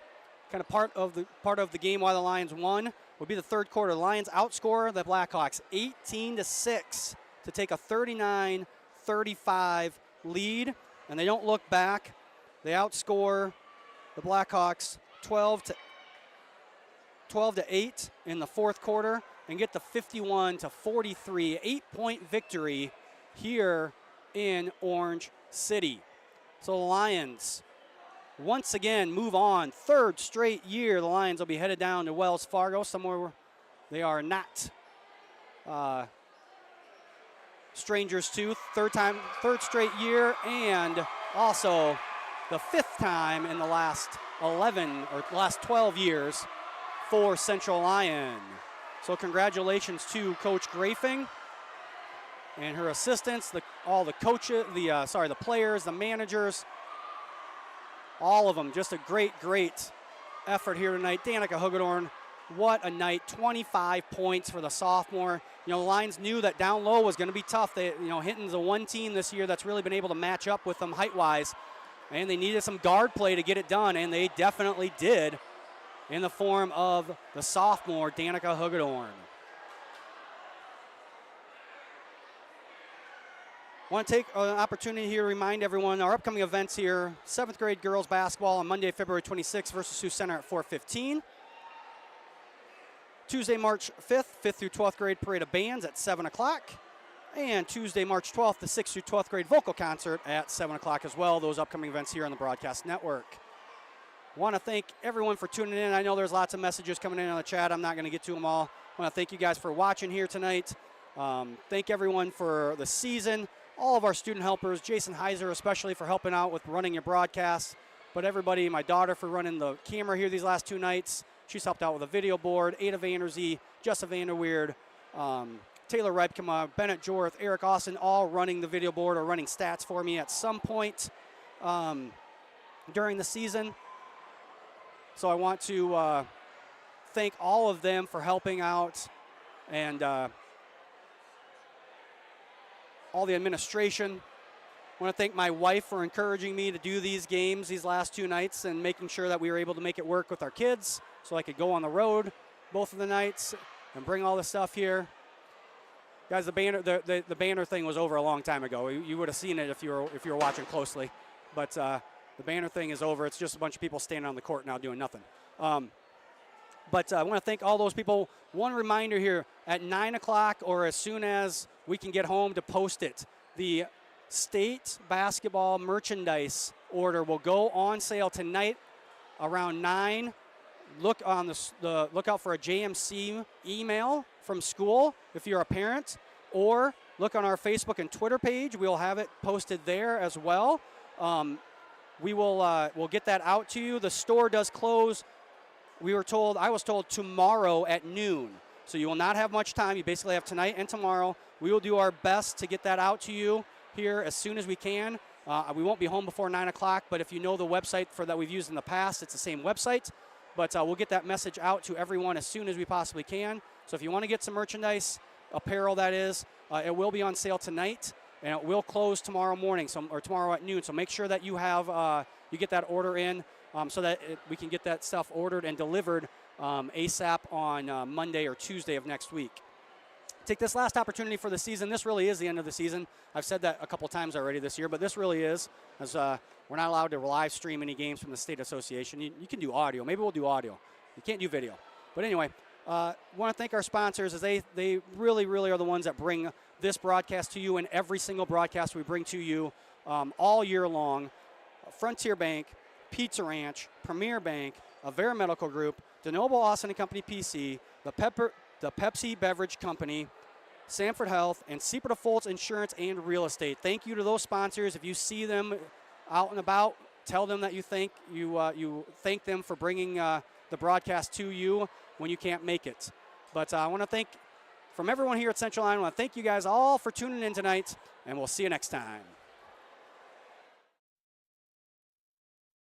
of part of the game why the Lions won would be the third quarter. The Lions outscore the Blackhawks 18-6 to take a 39-35 lead, and they don't look back. They outscore the Blackhawks 12-8 in the fourth quarter and get the 51-43 8-point victory here in Orange City. So the Lions once again move on. 3rd straight year the Lions will be headed down to Wells Fargo, somewhere where they are not strangers to. Third straight year, and also the 5th time in the last 12 years for Central Lyon. So congratulations to Coach Grafing and her assistants, all the coaches, the players, the managers, all of them. Just a great effort here tonight. Danica Huggenhorn, what a night! 25 points for the sophomore. The Lions knew that down low was going to be tough. Hinton's the one team this year that's really been able to match up with them height-wise, and they needed some guard play to get it done, and they definitely did in the form of the sophomore Danica Huggenhorn. I want to take an opportunity here to remind everyone our upcoming events here. 7th grade girls basketball on Monday, February 26th versus Sioux Center at 4:15. Tuesday, March 5th, 5th through 12th grade parade of bands at 7 o'clock. And Tuesday, March 12th, the 6th through 12th grade vocal concert at 7 o'clock as well. Those upcoming events here on the Broadcast Network. Want to thank everyone for tuning in. I know there's lots of messages coming in on the chat. I'm not going to get to them all. I want to thank you guys for watching here tonight. Thank everyone for the season. all of our student helpers, Jason Heiser especially for helping out with running your broadcasts, but everybody, my daughter for running the camera here these last 2 nights. She's helped out with a video board, Ada Vanderzee, Jessa Vanderweerd, Taylor Rebkema, Bennett Jorth, Eric Austin, all running the video board or running stats for me at some point during the season. So I want to thank all of them for helping out, and all the administration. I want to thank my wife for encouraging me to do these games these last 2 nights and making sure that we were able to make it work with our kids so I could go on the road both of the nights and bring all this stuff here. Guys, the banner thing was over a long time ago. You would have seen it if you were watching closely, but the banner thing is over. It's just a bunch of people standing on the court now doing nothing. But I want to thank all those people. One reminder here, at 9 o'clock or as soon as we can get home to post it, the state basketball merchandise order will go on sale tonight around 9. Look on look out for a JMC email from school if you're a parent, or look on our Facebook and Twitter page. We'll have it posted there as well. We'll get that out to you. The store does close. I was told tomorrow at noon. So you will not have much time. You basically have tonight and tomorrow. We will do our best to get that out to you here as soon as we can. We won't be home before 9 o'clock, but if you know the website that we've used in the past, it's the same website. But we'll get that message out to everyone as soon as we possibly can. So if you want to get some merchandise, apparel that is, it will be on sale tonight, and it will close tomorrow morning, or tomorrow at noon. So make sure that you have you get that order in so that we can get that stuff ordered and delivered ASAP on Monday or Tuesday of next week. Take this last opportunity for the season. This really is the end of the season. I've said that a couple times already this year, but this really is, as we're not allowed to live stream any games from the state association. You can do audio. Maybe we'll do audio. You can't do video. But anyway, want to thank our sponsors, as they really, really are the ones that bring this broadcast to you and every single broadcast we bring to you all year long. Frontier Bank, Pizza Ranch, Premier Bank, Avera Medical Group, DeNoble Austin & Company PC, the Pepsi Beverage Company, Sanford Health, and Seaport Foltz Insurance and Real Estate. Thank you to those sponsors. If you see them out and about, tell them that you thank them for bringing the broadcast to you when you can't make it. But I want to thank, from everyone here at Central Lyon, I want to thank you guys all for tuning in tonight, and we'll see you next time.